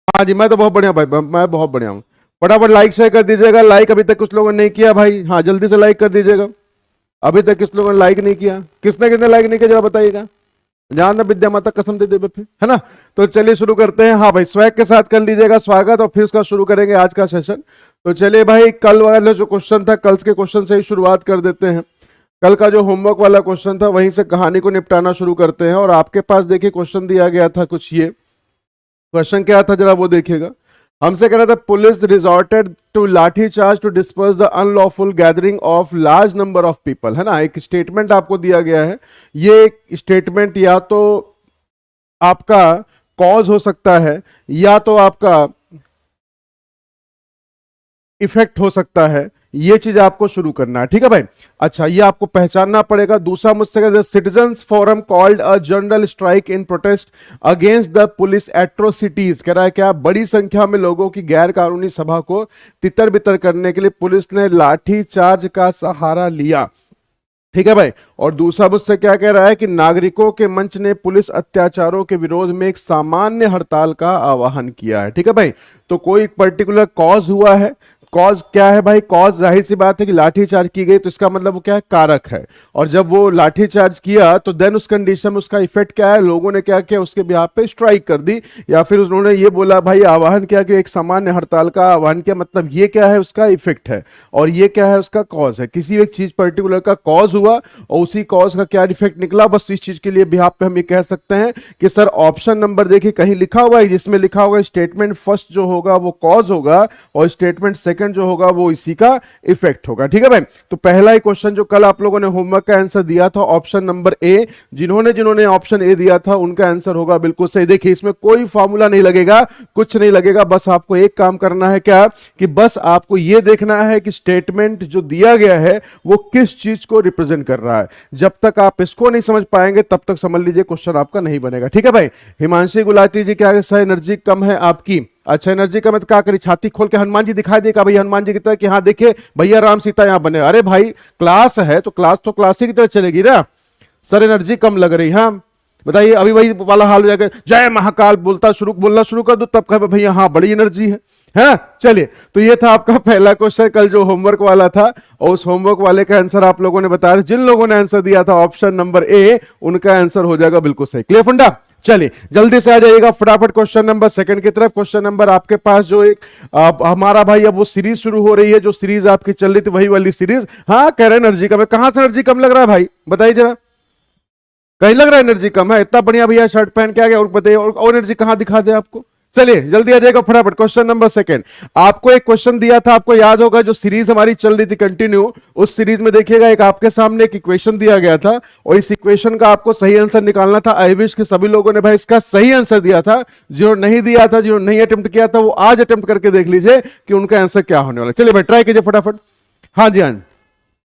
हाँ जी, मैं तो बहुत बढ़िया भाई, मैं बहुत बढ़िया हूँ। फटाफट लाइक शेयर कर दीजिएगा। लाइक अभी तक कुछ लोगों ने नहीं किया भाई, हाँ जल्दी से लाइक कर दीजिएगा। अभी तक किस लोगों ने लाइक नहीं किया, किसने किसने लाइक नहीं किया जरा बताइएगा। जहां ना विद्या माता कसम दे दे फिर, है ना। तो चलिए शुरू करते हैं। हाँ भाई, स्वैग के साथ कर लीजिएगा स्वागत, और फिर उसका शुरू करेंगे आज का सेशन। तो चलिए भाई, कल वाला जो क्वेश्चन था, कल के क्वेश्चन से ही शुरुआत कर देते हैं। कल का जो होमवर्क वाला क्वेश्चन था वहीं से कहानी को निपटाना शुरू करते हैं। और आपके पास देखिए क्वेश्चन दिया गया था कुछ ये। क्वेश्चन क्या था जरा वो देखिएगा। हमसे कह रहा था, police resorted to lathi charge to disperse the unlawful gathering of large number of people, है ना। एक स्टेटमेंट आपको दिया गया है। ये स्टेटमेंट या तो आपका कॉज हो सकता है या तो आपका इफेक्ट हो सकता है। ये चीज आपको शुरू करना है, ठीक है भाई। अच्छा, ये आपको पहचानना पड़ेगा। दूसरा मुझसे कहते हैं, citizens forum called a general strike in protest against the police atrocities. कह रहा है क्या, बड़ी संख्या में लोगों की गैर कानूनी सभा को तितर बितर करने के लिए पुलिस ने लाठी चार्ज का सहारा लिया, ठीक है भाई। और दूसरा मुझसे क्या कह रहा है कि नागरिकों के मंच ने पुलिस अत्याचारों के विरोध में एक सामान्य हड़ताल का आह्वान किया है, ठीक है भाई। तो कोई पर्टिकुलर कॉज हुआ है। कॉज क्या है भाई, कॉज जाहिर सी बात है कि लाठीचार्ज की गई, तो इसका मतलब वो क्या है, कारक है। और जब वो लाठीचार्ज किया तो देन उस कंडीशन में उसका इफेक्ट क्या है, लोगों ने क्या किया, उसके बिहाफ पे स्ट्राइक कर दी, या फिर उन्होंने ये बोला भाई, आह्वान किया कि एक सामान्य हड़ताल का आह्वान किया। मतलब ये क्या है, उसका इफेक्ट है, और ये क्या है, उसका कॉज है। किसी एक चीज पर्टिकुलर का कॉज हुआ और उसी कॉज का क्या इफेक्ट निकला, बस इस चीज के लिए बिहाफ पे हम ये कह सकते हैं कि सर ऑप्शन नंबर देखिए कहीं लिखा हुआ है, जिसमें लिखा होगा स्टेटमेंट फर्स्ट जो होगा वो कॉज होगा, और स्टेटमेंट सेकंड जो होगा वो इसी का इफेक्ट होगा, ठीक है भाई। तो पहला ही क्वेश्चन जो कल आप लोगों ने होमवर्क का आंसर दिया था, ऑप्शन नंबर ए, जिन्होंने जिन्होंने ऑप्शन ए दिया था उनका आंसर होगा बिल्कुल सही। देखिए इसमें कोई फॉर्मूला नहीं लगेगा, कुछ नहीं लगेगा, बस आपको एक काम करना है क्या, कि बस आपको यह देखना है कि स्टेटमेंट जो दिया गया है वो किस चीज को रिप्रेजेंट कर रहा है। जब तक आप इसको नहीं समझ पाएंगे तब तक समझ लीजिए क्वेश्चन आपका नहीं बनेगा, ठीक है भाई। हिमांशी गुलाटी जी, क्या सर एनर्जी कम है आपकी। अच्छा, एनर्जी का मैं तो क्या करी, छाती खोल के हनुमान जी दिखाई देगा भाई, हनुमान जी की तरह कि हाँ देखिए भैया राम सीता यहां बने। अरे भाई क्लास है तो क्लास तो क्लास ही की तरह चलेगी ना। सर एनर्जी कम लग रही, हाँ बताइए। अभी वही वाला हाल हो जाएगा, जय महाकाल बोलना शुरू कर दो तब कहे भैया हाँ बड़ी एनर्जी है ना। चलिए, तो ये था आपका पहला क्वेश्चन कल जो होमवर्क वाला था, और उस होमवर्क वाले का आंसर आप लोगों ने बताया। जिन लोगों ने आंसर दिया था ऑप्शन नंबर ए, उनका आंसर हो जाएगा बिल्कुल सही। क्लियर फंडा। चलिए जल्दी से आ जाइएगा फटाफट क्वेश्चन नंबर सेकंड की तरफ। क्वेश्चन नंबर आपके पास जो एक हमारा भाई अब वो सीरीज शुरू हो रही है, जो सीरीज आपकी चल रही थी वही वाली सीरीज। हाँ कह रहे एनर्जी कम है, कहां से एनर्जी कम लग रहा है भाई बताइए जरा। कहीं लग रहा है एनर्जी कम है, इतना बढ़िया भैया शर्ट पहन के आ गया, और बताइए और एनर्जी कहां दिखा दे आपको। चलिए जल्दी आ जाएगा फटाफट क्वेश्चन नंबर सेकंड। आपको एक क्वेश्चन दिया था, आपको याद होगा, जो सीरीज हमारी चल रही थी कंटिन्यू, उस सीरीज में देखिएगा एक आपके सामने एक इक्वेशन दिया गया था, और इस इक्वेशन का आपको सही आंसर निकालना था। आई विश कि सभी लोगों ने भाई इसका सही आंसर दिया था। जिन्होंने नहीं दिया था, जिन्होंने नहीं अटेम्प्ट किया था, वो आज अटेम्प्ट करके देख लीजिए कि उनका आंसर क्या होने वाला। चलिए भाई ट्राई कीजिए फटाफट। हाँ जी, हाँ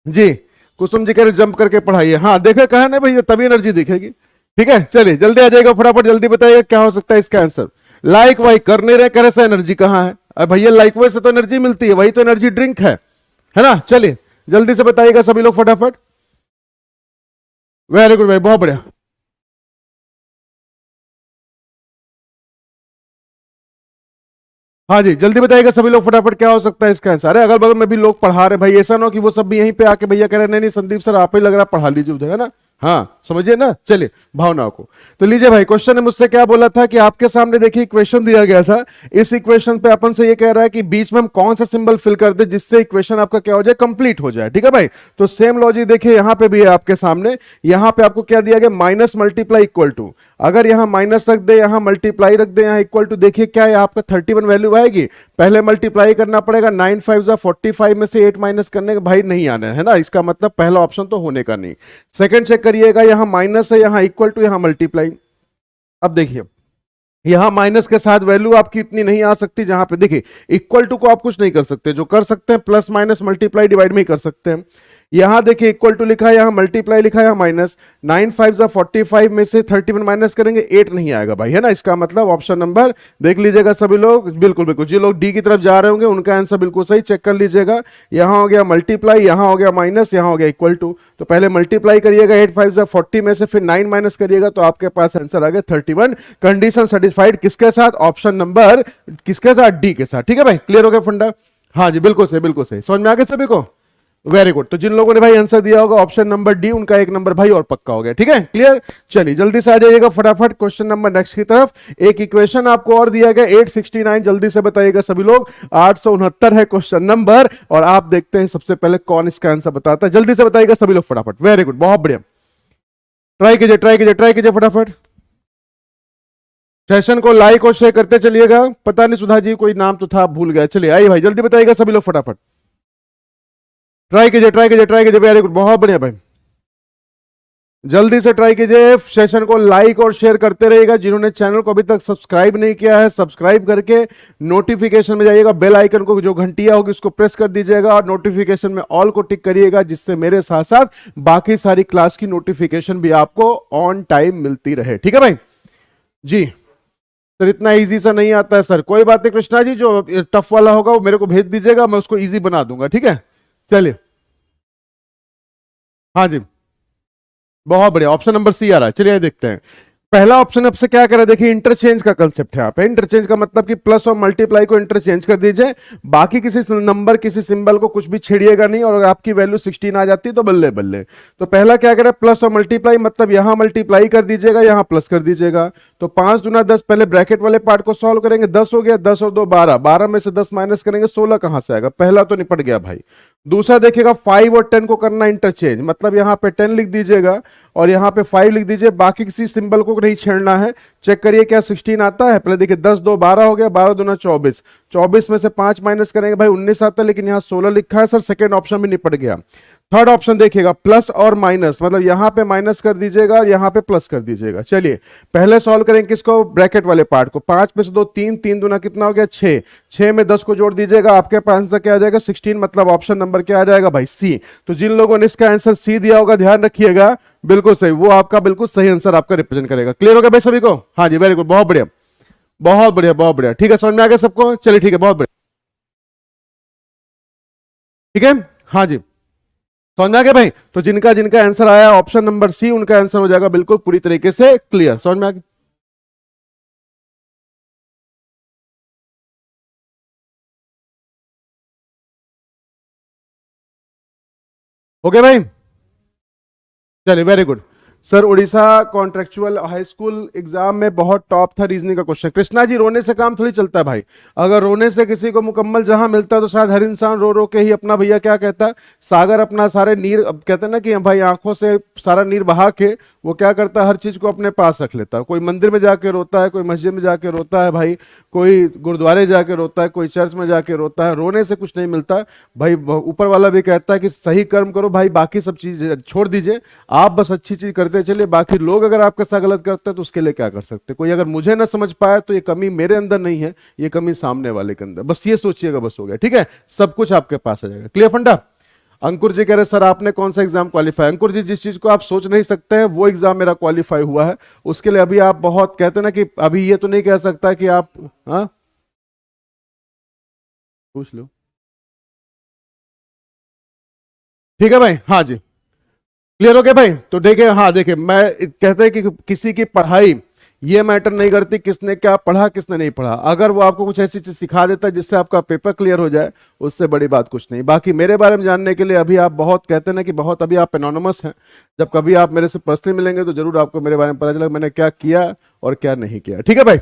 जी, कुसुम जी कह रहे जंप करके पढ़ाइए। हाँ देखे कहा ना भैया, तभी एनर्जी दिखेगी, ठीक है। चलिए जल्दी आ जाएगा फटाफट, जल्दी बताइएगा क्या हो सकता है इसका आंसर। लाइक वाइक कर नहीं रहे, करे से एनर्जी कहां है। अरे भैया लाइक वाइक से तो एनर्जी मिलती है, वही तो एनर्जी ड्रिंक है ना। चलिए जल्दी से बताइएगा सभी लोग फटाफट। वेरी गुड भाई, बहुत बढ़िया। हाँ जी, जल्दी बताइएगा सभी लोग फटाफट क्या हो सकता है इसका आंसर। अरे अगल बगल में भी लोग पढ़ा रहे भाई, ऐसा ना हो कि वो सब भी यहीं पे आके भैया कह रहे नहीं नहीं संदीप सर आप ही लग रहा पढ़ा लीजिए उधर, है ना। हाँ समझिए ना। चलिए भावनाओं को तो लीजिए भाई। क्वेश्चन ने मुझसे क्या बोला था कि आपके सामने देखिए इक्वेशन दिया गया था। इस इक्वेशन पे अपन से ये कह रहा है कि बीच में हम कौन सा सिंबल फिल कर दे जिससे इक्वेशन आपका क्या हो जाए, कंप्लीट हो जाए, ठीक है भाई। तो सेम लॉजिक देखिए यहां पे भी है आपके सामने। यहां पे आपको क्या दिया गया, माइनस मल्टीप्लाई इक्वल टू। अगर यहां माइनस रख दे, यहां मल्टीप्लाई रख दे, यहां इक्वल टू, देखिए क्या है आपका 31 वैल्यू आएगी। पहले मल्टीप्लाई करना पड़ेगा, 9 5 जा 45 में से 8 माइनस करने का भाई नहीं आना है ना, इसका मतलब पहला ऑप्शन तो होने का नहीं। सेकंड चेक करिएगा, यहां माइनस है, यहां इक्वल टू, यहां मल्टीप्लाई। अब देखिए यहां माइनस के साथ वैल्यू आपकी इतनी नहीं आ सकती, जहां पे देखिए इक्वल टू को आप कुछ नहीं कर सकते, जो कर सकते हैं प्लस माइनस मल्टीप्लाई डिवाइड में ही कर सकते हैं। यहां देखिए इक्वल टू लिखा है, यहां मल्टीप्लाई लिखा है, यहां माइनस। 9 5 जा 45 में से 31 माइनस करेंगे 8 नहीं आएगा भाई, है ना। इसका मतलब ऑप्शन नंबर देख लीजिएगा सभी लोग, बिल्कुल बिल्कुल जो लोग डी की तरफ जा रहे होंगे उनका आंसर बिल्कुल सही, चेक कर लीजिएगा। यहां हो गया मल्टीप्लाई, यहां हो गया माइनस, यहां हो गया इक्वल टू। तो पहले मल्टीप्लाई करिएगा 8 5 जा 40 में से, फिर 9 माइनस करिएगा तो आपके पास आंसर आ गया 31। कंडीशन सेटिस्फाइड किसके साथ? ऑप्शन नंबर किसके साथ? डी के साथ। ठीक है भाई, क्लियर हो गया फंडा? हाँ जी बिल्कुल सही, बिल्कुल सही, समझ में आ गया सभी को? Very good. तो जिन लोगों ने भाई आंसर दिया होगा ऑप्शन नंबर डी, उनका एक नंबर भाई और पक्का हो गया। ठीक है, क्लियर। चलिए जल्दी से आ जाइएगा फटाफट क्वेश्चन नंबर नेक्स्ट की तरफ। एक इक्वेशन आपको और दिया गया 869, जल्दी से बताइएगा सभी लोग। 869 है क्वेश्चन नंबर, और आप देखते हैं सबसे पहले कौन इसका आंसर बताता है। जल्दी से बताइएगा सभी लोग फटाफट। वेरी गुड, बहुत बढ़िया। ट्राई कीजिए ट्राई कीजिए ट्राई कीजिए फटाफट। सेशन को लाइक और शेयर करते चलिएगा। पता नहीं सुधा जी कोई नाम तो था, भूल गया। चलिए आइए भाई, जल्दी बताइएगा सभी लोग फटाफट। ट्राई कीजिए ट्राई कीजिए ट्राई कीजिए, वेरी गुड, बहुत बढ़िया भाई। जल्दी से ट्राई कीजिए, सेशन को लाइक और शेयर करते रहिएगा। जिन्होंने चैनल को अभी तक सब्सक्राइब नहीं किया है, सब्सक्राइब करके नोटिफिकेशन में जाइएगा, बेल आइकन को जो घंटिया होगी उसको प्रेस कर दीजिएगा, और नोटिफिकेशन में ऑल को टिक करिएगा, जिससे मेरे साथ साथ बाकी सारी क्लास की नोटिफिकेशन भी आपको ऑन टाइम मिलती रहे। ठीक है भाई जी। सर इतना इजी सा नहीं आता है सर, कोई बात नहीं कृष्णा जी, जो टफ वाला होगा वो मेरे को भेज दीजिएगा, मैं उसको इजी बना दूंगा। ठीक है, चलिए। हाँ जी, बहुत बढ़िया, ऑप्शन नंबर सी आ रहा है। चलिए देखते हैं। पहला ऑप्शन आपसे क्या कह रहा है, देखिए इंटरचेंज का कंसेप्ट है यहाँ पे। इंटरचेंज का मतलब कि प्लस और मल्टीप्लाई को इंटरचेंज कर दीजिए, बाकी किसी नंबर किसी सिंबल को कुछ भी छेड़िएगा नहीं, और अगर आपकी वैल्यू 16 आ जाती है तो बल्ले बल्ले। तो पहला क्या कह रहा है, प्लस और मल्टीप्लाई, मतलब यहां मल्टीप्लाई कर दीजिएगा, यहां प्लस कर दीजिएगा। तो 5 दूना 10, पहले ब्रैकेट वाले पार्ट को सॉल्व करेंगे। 10 हो गया, 10 और 2 12, 12 में से 10 माइनस करेंगे 16 कहां से आएगा? पहला तो निपट गया भाई। दूसरा देखिएगा 5 और 10 को करना इंटरचेंज, मतलब यहां पे 10 लिख दीजिएगा और यहां पे 5 लिख दीजिए, बाकी किसी सिंबल को नहीं छेड़ना है। चेक करिए क्या 16 आता है? पहले देखिए 10 2 12 हो गया, 12 दूना 24, 24 में से 5 माइनस करेंगे भाई 19 आता है, लेकिन यहां 16 लिखा है सर, सेकंड ऑप्शन भी निपट गया। थर्ड ऑप्शन देखिएगा प्लस और माइनस, मतलब यहां पे माइनस कर दीजिएगा और यहां पे प्लस कर दीजिएगा। चलिए पहले सॉल्व करेंगे किसको? ब्रैकेट वाले पार्ट को। 5 में से 2 3, 3 दूना कितना हो गया? 6, 6 में 10 को जोड़ दीजिएगा, आपके पास आंसर क्या आ जाएगा? 16, मतलब ऑप्शन नंबर क्या आ जाएगा भाई? सी। तो जिन लोगों ने इसका आंसर सी दिया होगा ध्यान रखिएगा, बिल्कुल सही, वो आपका बिल्कुल सही आंसर आपका रिप्रेजेंट करेगा। क्लियर हो गया भाई सभी को? हाँ जी, वेरी गुड, बहुत बढ़िया बहुत बढ़िया बहुत बढ़िया। ठीक है, समझ में आ गया सबको? चलिए ठीक है, बहुत बढ़िया। ठीक है, हाँ जी, समझ में आ गया भाई? तो जिनका जिनका आंसर आया ऑप्शन नंबर सी, उनका आंसर हो जाएगा बिल्कुल पूरी तरीके से क्लियर। समझ में आ गया? हो गया भाई? चलिए very good. Sir Orissa contractual high school exam में बहुत टॉप था रीजनिंग का क्वेश्चन। कृष्णा जी रोने से काम थोड़ी चलता है भाई, अगर रोने से किसी को मुकम्मल जहां मिलता है तो शायद हर इंसान रो रो के ही अपना, भैया क्या कहता है, सागर अपना सारे नीर, अब कहते हैं ना कि भाई आंखों से सारा नीर बहा के वो क्या करता है, हर चीज को अपने पास रख लेता है। कोई मंदिर में जाके रोता है, कोई मस्जिद में जाके रोता है भाई, कोई गुरुद्वारे जाके रोता है, कोई चर्च में जाके रोता है। रोने से कुछ नहीं मिलता भाई, ऊपर वाला भी कहता है कि सही कर्म करो भाई, बाकी सब चीज छोड़ दीजिए, आप बस अच्छी चीज करते चलिए, बाकी लोग अगर आपके साथ गलत करते हैं तो उसके लिए क्या कर सकते। कोई अगर मुझे ना समझ पाया तो ये कमी मेरे अंदर नहीं है, ये कमी सामने वाले के अंदर, बस ये सोचिएगा, बस हो गया। ठीक है, सब कुछ आपके पास आ जाएगा। क्लियर फंडा? अंकुर जी कह रहे सर आपने कौन सा एग्जाम क्वालिफाई? अंकुर जी जिस चीज को आप सोच नहीं सकते हैं वो एग्जाम मेरा क्वालिफाई हुआ है, उसके लिए अभी आप बहुत कहते हैं ना कि अभी ये तो नहीं कह सकता कि आप, हाँ पूछ लो। ठीक है भाई, हाँ जी, क्लियर हो गया भाई? तो देखिए, हाँ देखिए, मैं कहते हैं कि किसी की पढ़ाई ये मैटर नहीं करती किसने क्या पढ़ा किसने नहीं पढ़ा, अगर वो आपको कुछ ऐसी चीज सिखा देता है जिससे आपका पेपर क्लियर हो जाए, उससे बड़ी बात कुछ नहीं। बाकी मेरे बारे में जानने के लिए अभी आप बहुत कहते हैं ना कि बहुत अभी आप एनोनिमस हैं, जब कभी आप मेरे से पर्सनली मिलेंगे तो जरूर आपको मेरे बारे में पता चलेगा मैंने क्या किया और क्या नहीं किया। ठीक है भाई,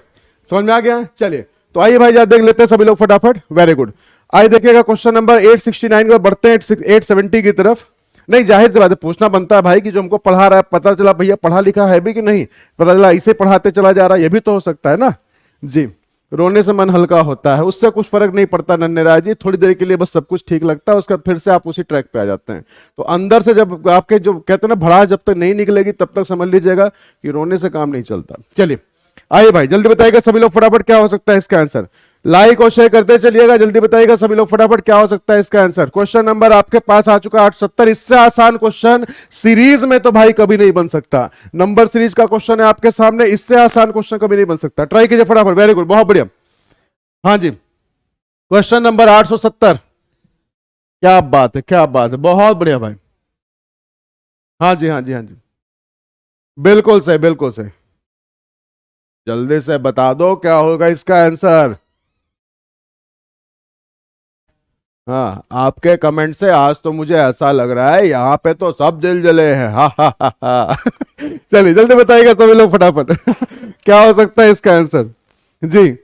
समझ में आ गया? चलिए तो आइए भाई देख लेते हैं सभी लोग फटाफट। वेरी गुड, आइए देखिएगा क्वेश्चन नंबर 869 को, बढ़ते हैं 870 की तरफ। नहीं, जाहिर सी बात है, पूछना बनता है भाई कि जो हमको पढ़ा रहा है, पता चला भैया पढ़ा लिखा है भी कि नहीं, पता चला इसे पढ़ाते चला जा रहा है, ये भी तो हो सकता है ना जी। रोने से मन हल्का होता है, उससे कुछ फर्क नहीं पड़ता नन्हे राज जी, थोड़ी देर के लिए बस सब कुछ ठीक लगता है, उसके बाद फिर से आप उसी ट्रैक पे आ जाते हैं। तो अंदर से जब आपके जो कहते हैं ना भड़ास जब तक नहीं निकलेगी तब तक समझ लीजिएगा कि रोने से काम नहीं चलता। चलिए आइए भाई जल्दी बताइएगा सभी लोग फटाफट क्या हो सकता है इसका आंसर। लाइक और शेयर करते चलिएगा, जल्दी बताइएगा सभी लोग फटाफट क्या हो सकता है इसका आंसर। क्वेश्चन नंबर आपके पास आ चुका है 870। इससे आसान क्वेश्चन सीरीज में तो भाई कभी नहीं बन सकता। नंबर सीरीज का क्वेश्चन है आपके सामने, इससे आसान क्वेश्चन कभी नहीं बन सकता। ट्राई कीजिए फटाफट, वेरी गुड, बहुत बढ़िया। हाँ जी, क्वेश्चन नंबर 870। क्या बात है, क्या बात है, बहुत बढ़िया भाई। हाँ जी, हाँ जी, हाँ जी, बिल्कुल सही, बिल्कुल सही। जल्दी से बता दो क्या होगा इसका आंसर। हाँ, आपके कमेंट से आज तो मुझे ऐसा लग रहा है यहाँ पे तो सब दिल जले हैं। हा हा हा हा। चलिए जल्दी बताइएगा सभी लोग फटाफट। क्या हो सकता है इसका आंसर जी।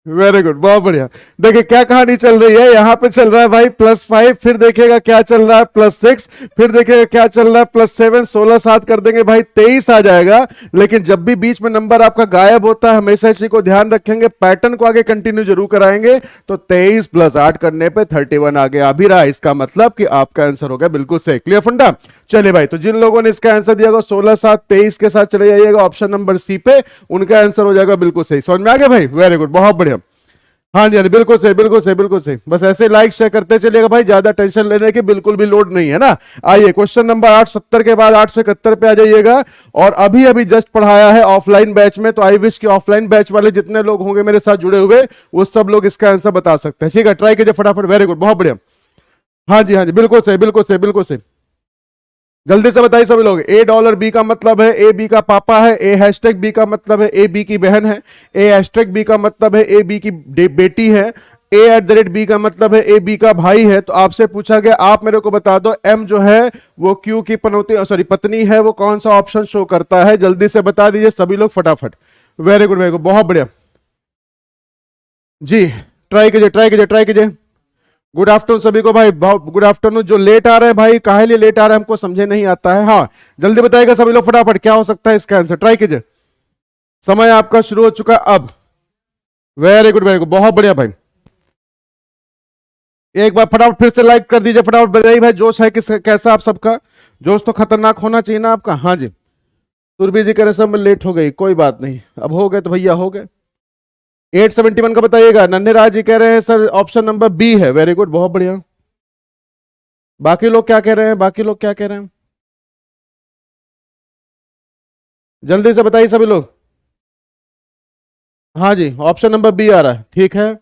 वेरी गुड, बहुत बढ़िया। देखिए क्या कहानी चल रही है, यहाँ पे चल रहा है भाई +5, फिर देखिएगा क्या चल रहा है +6, फिर देखिएगा क्या चल रहा है +7, 16 7 कर देंगे भाई 23 आ जाएगा। लेकिन जब भी बीच में नंबर आपका गायब होता है हमेशा इसी को ध्यान रखेंगे, पैटर्न को आगे कंटिन्यू जरूर कराएंगे। तो 23 + 8 करने पे 31 आगे आ भी रहा है, इसका मतलब कि आपका आंसर हो गया बिल्कुल सही। क्लियर फंडा। चलिए भाई, तो जिन लोगों ने इसका आंसर दिया 16 7 23 के साथ चले जाइएगा ऑप्शन नंबर सी पे, उनका आंसर हो जाएगा बिल्कुल सही। समझ में आ गया भाई, वेरी गुड, बहुत बढ़िया। हाँ जी, हाँ जी, बिल्कुल सही, बिल्कुल सही, बिल्कुल सही। बस ऐसे लाइक शेयर करते चलिएगा भाई, ज्यादा टेंशन लेने की बिल्कुल भी लोड नहीं है ना। आइए क्वेश्चन नंबर 870 के बाद 871 पे आ जाइएगा। और अभी अभी जस्ट पढ़ाया है ऑफलाइन बैच में, तो आई विश कि ऑफलाइन बैच वाले जितने लोग होंगे मेरे साथ जुड़े हुए वो सब लोग इसका आंसर बता सकते हैं। ठीक है, ट्राई कीजिए फटाफट, वेरी गुड, बहुत बढ़िया। हाँ जी, हाँ जी, बिल्कुल सही, बिल्कुल सही, बिल्कुल सही। जल्दी से बताइए सभी लोग। $A बी का मतलब है ए बी का पापा है, A#B का मतलब है ए बी की बहन है, A#B का मतलब है ए बी की बेटी है, A@B का मतलब है ए बी का भाई है। तो आपसे पूछा गया आप मेरे को बता दो M जो है वो Q की पनौती सॉरी पत्नी है, वो कौन सा ऑप्शन शो करता है, जल्दी से बता दीजिए सभी लोग फटाफट। वेरी गुड, वेरी गुड, बहुत बढ़िया जी। ट्राई कीजिए, ट्राई कीजिए, ट्राई कीजिए। गुड आफ्टरनून सभी को भाई, बहुत गुड आफ्टरनून। जो लेट आ रहे हैं भाई, काहे लिए लेट आ रहे हैं हमको समझे नहीं आता है। हाँ, जल्दी बताइएगा सभी लोग फटाफट क्या हो सकता है इसका आंसर। ट्राई कीजिए, समय आपका शुरू हो चुका है अब। वेरी गुड, वेरी गुड, बहुत बढ़िया भाई। एक बार फटाफट फिर से लाइक कर दीजिए, फटाफट बताइए भाई जोश है किस कैसा आप सबका। जोश तो खतरनाक होना चाहिए ना आपका। हाँ जी, सुरभि जी कह रहे सब में लेट हो गई, कोई बात नहीं, अब हो गए तो भैया हो गए। 871 का बताइएगा। नन्हे राज जी कह रहे हैं सर ऑप्शन नंबर बी है, वेरी गुड, बहुत बढ़िया। बाकी लोग क्या कह रहे हैं, बाकी लोग क्या कह रहे हैं, जल्दी से बताइए सभी लोग। हाँ जी, ऑप्शन नंबर बी आ रहा है, ठीक है।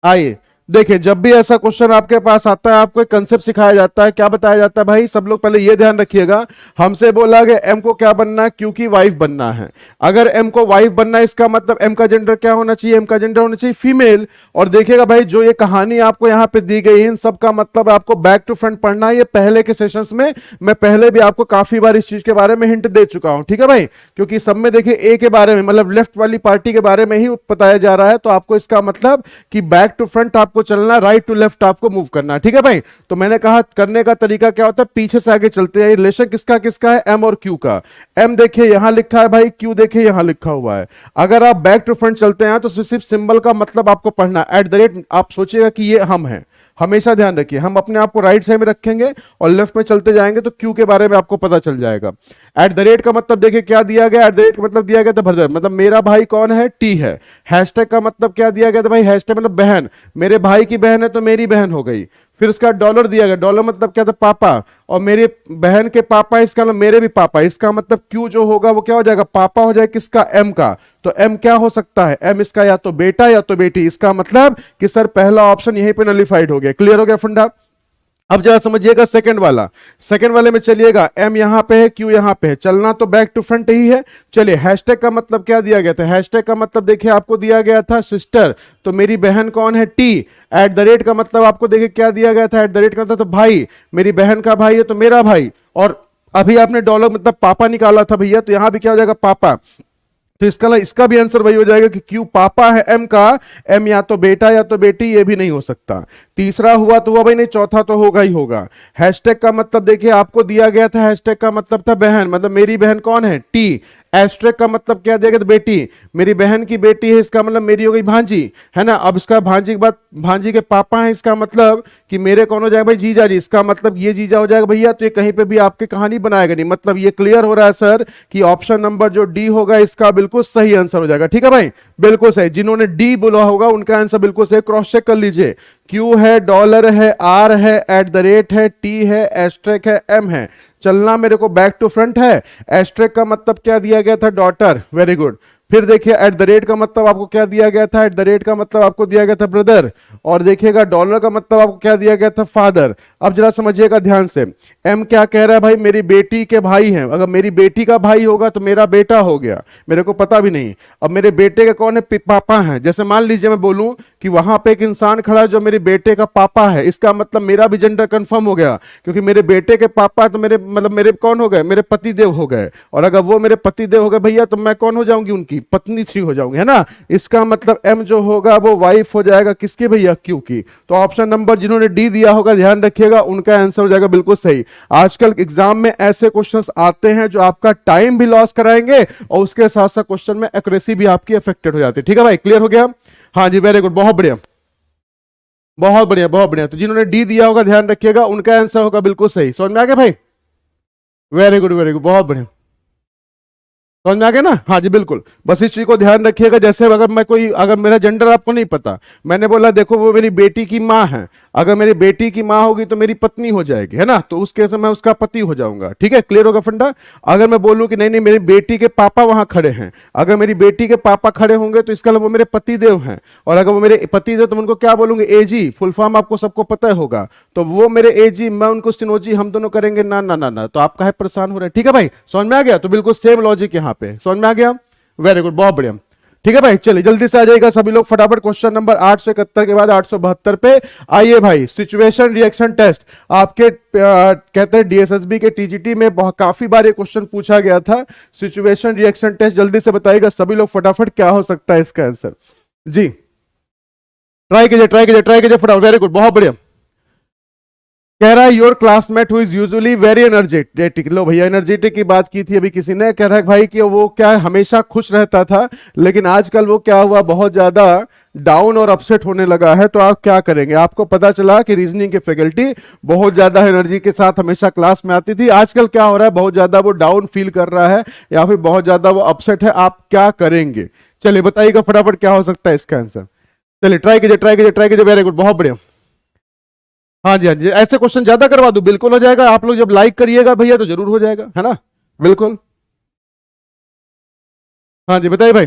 आइए देखिए, जब भी ऐसा क्वेश्चन आपके पास आता है आपको एक कंसेप्ट सिखाया जाता है। क्या बताया जाता है भाई, सब लोग पहले ये ध्यान रखिएगा। हमसे बोला गया एम को क्या बनना है, क्यू की वाइफ बनना है। अगर एम को वाइफ बनना है इसका मतलब एम का जेंडर क्या होना चाहिए, एम का जेंडर होना चाहिए फीमेल। और देखिएगा भाई, जो ये कहानी आपको यहाँ पे दी गई है इन सब का मतलब आपको बैक टू फ्रंट पढ़ना है। ये पहले के सेशंस में मैं पहले भी आपको काफी बार इस चीज के बारे में हिंट दे चुका हूं, ठीक है भाई। क्योंकि सब में देखिए ए के बारे में मतलब लेफ्ट वाली पार्टी के बारे में ही बताया जा रहा है, तो आपको इसका मतलब कि बैक टू फ्रंट आपको चलना, राइट टू लेफ्ट आपको मूव करना, ठीक है भाई। तो मैंने कहा करने का तरीका क्या होता है, पीछे से आगे चलते हैं। रिलेशन किसका किसका है, एम और क्यू का। एम देखिए यहां लिखा है भाई, क्यू देखिए यहां लिखा हुआ है। अगर आप बैक टू फ्रंट चलते हैं तो सिर्फ सिंबल का मतलब आपको पढ़ना @ आप सोचिएगा कि ये हम है। हमेशा ध्यान रखिए, हम अपने आप को राइट साइड में रखेंगे और लेफ्ट में चलते जाएंगे तो क्यू के बारे में आपको पता चल जाएगा। @ का मतलब देखिए क्या दिया गया, @ का मतलब दिया गया था भरदर, मतलब मेरा भाई कौन है, टी है। हैशटैग का मतलब क्या दिया गया था भाई, हैशटैग मतलब बहन, मेरे भाई की बहन है तो मेरी बहन हो गई। फिर उसका डॉलर दिया गया, डॉलर मतलब क्या था, पापा, और मेरे बहन के पापा, इसका मतलब मेरे भी पापा, इसका मतलब क्यू जो होगा वो क्या हो जाएगा, पापा हो जाएगा किसका, एम का। तो एम क्या हो सकता है, एम इसका या तो बेटा या तो बेटी। इसका मतलब कि सर पहला ऑप्शन यहीं पे नलिफाइड हो गया। क्लियर हो गया फंडा। अब जरा समझिएगा सेकंड वाला, सेकंड वाले में चलिएगा। एम यहां पे है, क्यू यहां पे है, चलना तो बैक टू फ्रंट ही है। चलिए हैशटैग का मतलब क्या दिया गया था, हैशटैग का मतलब देखिए आपको दिया गया था सिस्टर, तो मेरी बहन कौन है, टी। @ का मतलब आपको देखिए क्या दिया गया था, @ का मतलब तो भाई, मेरी बहन का भाई है तो मेरा भाई। और अभी आपने डॉलर मतलब पापा निकाला था भैया, तो यहां भी क्या हो जाएगा, पापा। तो इसका भी आंसर वही हो जाएगा कि क्यू पापा है एम का, एम या तो बेटा या तो बेटी, ये भी नहीं हो सकता। तीसरा हुआ तो हुआ भाई, नहीं चौथा तो होगा ही होगा। हैशटैग का मतलब देखिए आपको दिया गया था, हैशटैग का मतलब था बहन, मतलब मेरी बहन कौन है, टी। एस्ट्रिक का मतलब क्या दिया गया? तो बेटी, मेरी बहन की बेटी है, इसका मतलब मेरी हो गई भांजी, है ना। अब इसका भांजी के बाद भांजी के पापा है, इसका मतलब कि मेरे कौन हो जाएगा भाई? जीजा जी। इसका मतलब ये जीजा हो जाएगा भैया। तो ये कहीं पे भी आपकी कहानी बनाएगा नहीं। मतलब ये क्लियर हो रहा है सर कि ऑप्शन नंबर जो डी होगा इसका बिल्कुल सही आंसर हो जाएगा। ठीक है भाई, बिल्कुल सही। जिन्होंने डी बोला होगा उनका आंसर बिल्कुल सही। क्रॉस चेक कर लीजिए। क्यू है, डॉलर है, आर है, एट द रेट है, टी है, एस्ट्रिक है, एम है। चलना मेरे को बैक टू फ्रंट है। एस्ट्रिक का मतलब क्या दिया गया था? डॉटर। Very good. फिर देखिए एट द रेट का मतलब आपको क्या दिया गया था? एट द रेट का मतलब आपको दिया गया था ब्रदर। और देखिएगा डॉलर का मतलब आपको क्या दिया गया था? फादर। अब जरा समझिएगा ध्यान से। एम क्या कह रहा है भाई? मेरी बेटी के भाई हैं। अगर मेरी बेटी का भाई होगा तो मेरा बेटा हो गया, मेरे को पता भी नहीं। अब मेरे बेटे के कौन है? पापा हैं। जैसे मान लीजिए मैं बोलूं कि वहां पे एक इंसान खड़ा है जो मेरे बेटे का पापा है, इसका मतलब मेरा भी जेंडर कंफर्म हो गया, क्योंकि मेरे बेटे के पापा तो मेरे मतलब मेरे कौन हो गए? मेरे पति देव हो गए। और अगर वो मेरे पति देव हो गए भैया तो मैं कौन हो जाऊंगी? उनकी पत्नी श्री हो जाऊंगी, है ना। इसका मतलब एम जो होगा वो वाइफ हो जाएगा किसकी भैया? क्यू की। तो ऑप्शन नंबर जिन्होंने डी दिया होगा ध्यान रखिएगा, उनका आंसर हो जाएगा बिल्कुल सही। आजकल एग्जाम में ऐसे क्वेश्चंस आते हैं जो आपका टाइम भी लॉस कराएंगे और उसके साथ साथ क्वेश्चन में एक्यूरेसी भी आपकी अफेक्टेड हो जाती है। ठीक है भाई, क्लियर हो गया? हाँ जी, वेरी गुड, बहुत बढ़िया, बहुत बढ़िया, बहुत बढ़िया। तो जिन्होंने डी दिया होगा ध्यान रखिएगा, उनका आंसर होगा बिल्कुल सही। समझ में आ गया भाई? वेरी गुड, वेरी गुड, बहुत बढ़िया। समझ में आ गया ना? हाँ जी बिल्कुल। बस इस चीज को ध्यान रखिएगा। जैसे अगर मेरा जेंडर आपको नहीं पता, मैंने बोला देखो वो मेरी बेटी की माँ है, अगर मेरी बेटी की माँ होगी तो मेरी पत्नी हो जाएगी, है ना। तो उस केस में मैं उसका पति हो जाऊंगा। ठीक है, क्लियर होगा फंडा। अगर मैं बोलूं कि नहीं नहीं मेरी बेटी के पापा वहां खड़े हैं, अगर मेरी बेटी के पापा खड़े होंगे तो इसका मतलब वो मेरे पति देव हैं। और अगर वो मेरे पति देव तो मैं उनको क्या बोलूंगे? एजी। फुल फॉर्म आपको सबको पता होगा। तो वो मेरे एजी, मैं उनको सिनोजी, हम दोनों करेंगे ना ना ना ना। तो आप काहे परेशान हो रहे हैं? ठीक है भाई, समझ में आ गया? तो बिल्कुल सेम लॉजिक यहाँ पे समझ में आ गया। वेरी गुड, बहुत बढ़िया। ठीक है भाई, चलिए जल्दी से आ जाएगा सभी लोग फटाफट। क्वेश्चन नंबर 871 के बाद 872 पे आइए भाई। सिचुएशन रिएक्शन टेस्ट आपके कहते हैं डीएसएसबी के टीजीटी में काफी बार ये क्वेश्चन पूछा गया था। सिचुएशन रिएक्शन टेस्ट जल्दी से बताइएगा सभी लोग फटाफट, क्या हो सकता है इसका आंसर जी। ट्राई कीजिए, ट्राई कीजिए, ट्राई कीजिए फटाफट। वेरी गुड, बहुत बढ़िया। कह रहा है your classmate who is usually very energetic. लो भैया, एनर्जेटिक की बात की थी अभी किसी ने। कह रहा है भाई कि वो क्या हमेशा खुश रहता था, लेकिन आजकल वो क्या हुआ? बहुत ज्यादा डाउन और अपसेट होने लगा है। तो आप क्या करेंगे? आपको पता चला कि रीजनिंग की फैकल्टी बहुत ज्यादा एनर्जी के साथ हमेशा क्लास में आती थी, आजकल क्या हो रहा है? बहुत ज्यादा वो डाउन फील कर रहा है या फिर बहुत ज्यादा वो अपसेट है। आप क्या करेंगे? चलिए बताइएगा फटाफट, क्या हो सकता है इसका आंसर। चलिए ट्राई कीजिए, ट्राई कीजिए, ट्राई कीजिए। वेरी गुड, बहुत बढ़िया। हाँ जी, हाँ जी, ऐसे क्वेश्चन ज्यादा करवा दूं बिल्कुल हो जाएगा। आप लोग जब लाइक करिएगा भैया तो जरूर हो जाएगा, है ना। बिल्कुल। हाँ जी बताइए भाई।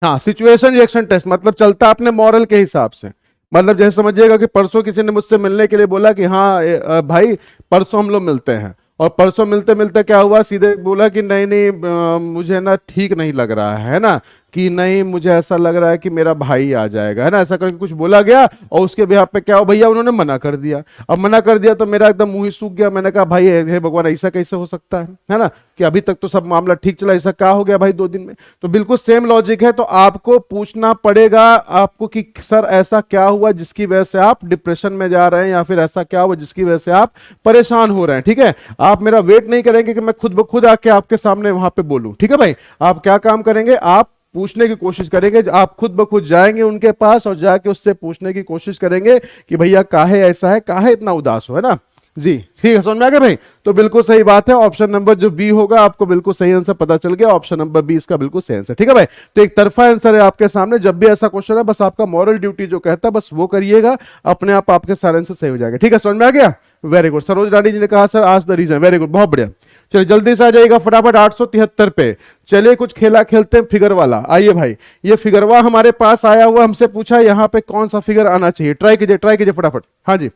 हाँ, सिचुएशन रिएक्शन टेस्ट मतलब चलता अपने मॉरल के हिसाब से। मतलब जैसे समझिएगा कि परसों किसी ने मुझसे मिलने के लिए बोला कि हाँ भाई परसों हम लोग मिलते हैं, और परसों मिलते मिलते क्या हुआ? सीधे बोला कि नहीं नहीं मुझे ना ठीक नहीं लग रहा है ना, कि नहीं मुझे ऐसा लग रहा है कि मेरा भाई आ जाएगा, है ना। ऐसा करके कुछ बोला गया और उसके बिहाफ पे क्या हो भैया? उन्होंने मना कर दिया। अब मना कर दिया तो मेरा एकदम मुंह ही सूख गया। मैंने कहा भाई हे भगवान, ऐसा कैसे हो सकता है ना, कि अभी तक तो सब मामला ठीक चला, ऐसा क्या हो गया भाई 2 दिन में? तो बिल्कुल सेम लॉजिक है। तो आपको पूछना पड़ेगा आपको कि सर ऐसा क्या हुआ जिसकी वजह से आप डिप्रेशन में जा रहे हैं, या फिर ऐसा क्या हुआ जिसकी वजह से आप परेशान हो रहे हैं। ठीक है, आप मेरा वेट नहीं करेंगे कि मैं खुद ब खुद आके आपके सामने वहां पे बोलूं। ठीक है भाई, आप क्या काम करेंगे? आप पूछने की कोशिश करेंगे। आप खुद ब खुद जाएंगे उनके पास और जाके उससे पूछने की कोशिश करेंगे कि भैया काहे ऐसा है, काहे इतना उदास हो, है ना जी। ठीक है, समझ में आ गया भाई? तो बिल्कुल सही बात है। ऑप्शन नंबर जो बी होगा, आपको बिल्कुल सही आंसर पता चल गया। ऑप्शन नंबर बी इसका बिल्कुल सही आंसर। ठीक है भाई, तो एक तरफा आंसर है आपके सामने। जब भी ऐसा क्वेश्चन है बस आपका मॉरल ड्यूटी जो कहता है बस वो करिएगा, अपने आप आपके सारे आंसर सही हो जाएंगे। ठीक है, समझ में आ गया? Very good. सरोज रानी जी ने कहा सर आज द रीजन। वेरी गुड, बहुत बढ़िया। चलिए जल्दी से आ जाएगा फटाफट 873 पे। चलिए कुछ खेला खेलते हैं फिगर वाला। आइए भाई, ये फिगरवा हमारे पास आया हुआ, हमसे पूछा यहाँ पे कौन सा फिगर आना चाहिए। ट्राई कीजिए, ट्राई कीजिए फटाफट। हाँ जी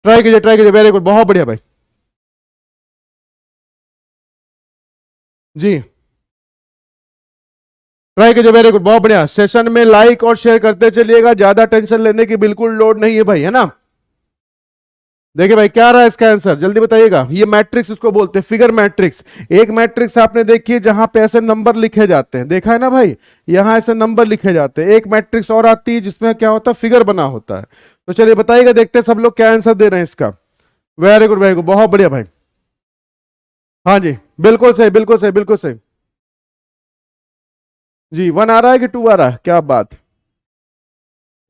ट्राई कीजिए, ट्राई कीजिए। वेरी गुड, बहुत बढ़िया भाई जी। ट्राई कीजिए, वेरी गुड, बहुत बढ़िया। सेशन में लाइक और शेयर करते चलिएगा, ज्यादा टेंशन लेने की बिल्कुल लोड नहीं है भाई, है ना। देखिए भाई क्या रहा है इसका आंसर, जल्दी बताइएगा। ये मैट्रिक्स इसको बोलते हैं, फिगर मैट्रिक्स। एक मैट्रिक्स आपने देखिए जहां पे ऐसे नंबर लिखे जाते हैं, देखा है ना भाई, यहां ऐसे नंबर लिखे जाते हैं। एक मैट्रिक्स और आती है जिसमें क्या होता है? फिगर बना होता है। तो चलिए बताइएगा, देखते हैं सब लोग क्या आंसर दे रहे हैं इसका। वेरी गुड, वेरी गुड, बहुत बढ़िया भाई। हाँ जी, बिल्कुल सही, बिल्कुल सही, बिल्कुल सही। जी, 1 आ रहा है कि 2 आ रहा है? क्या बात।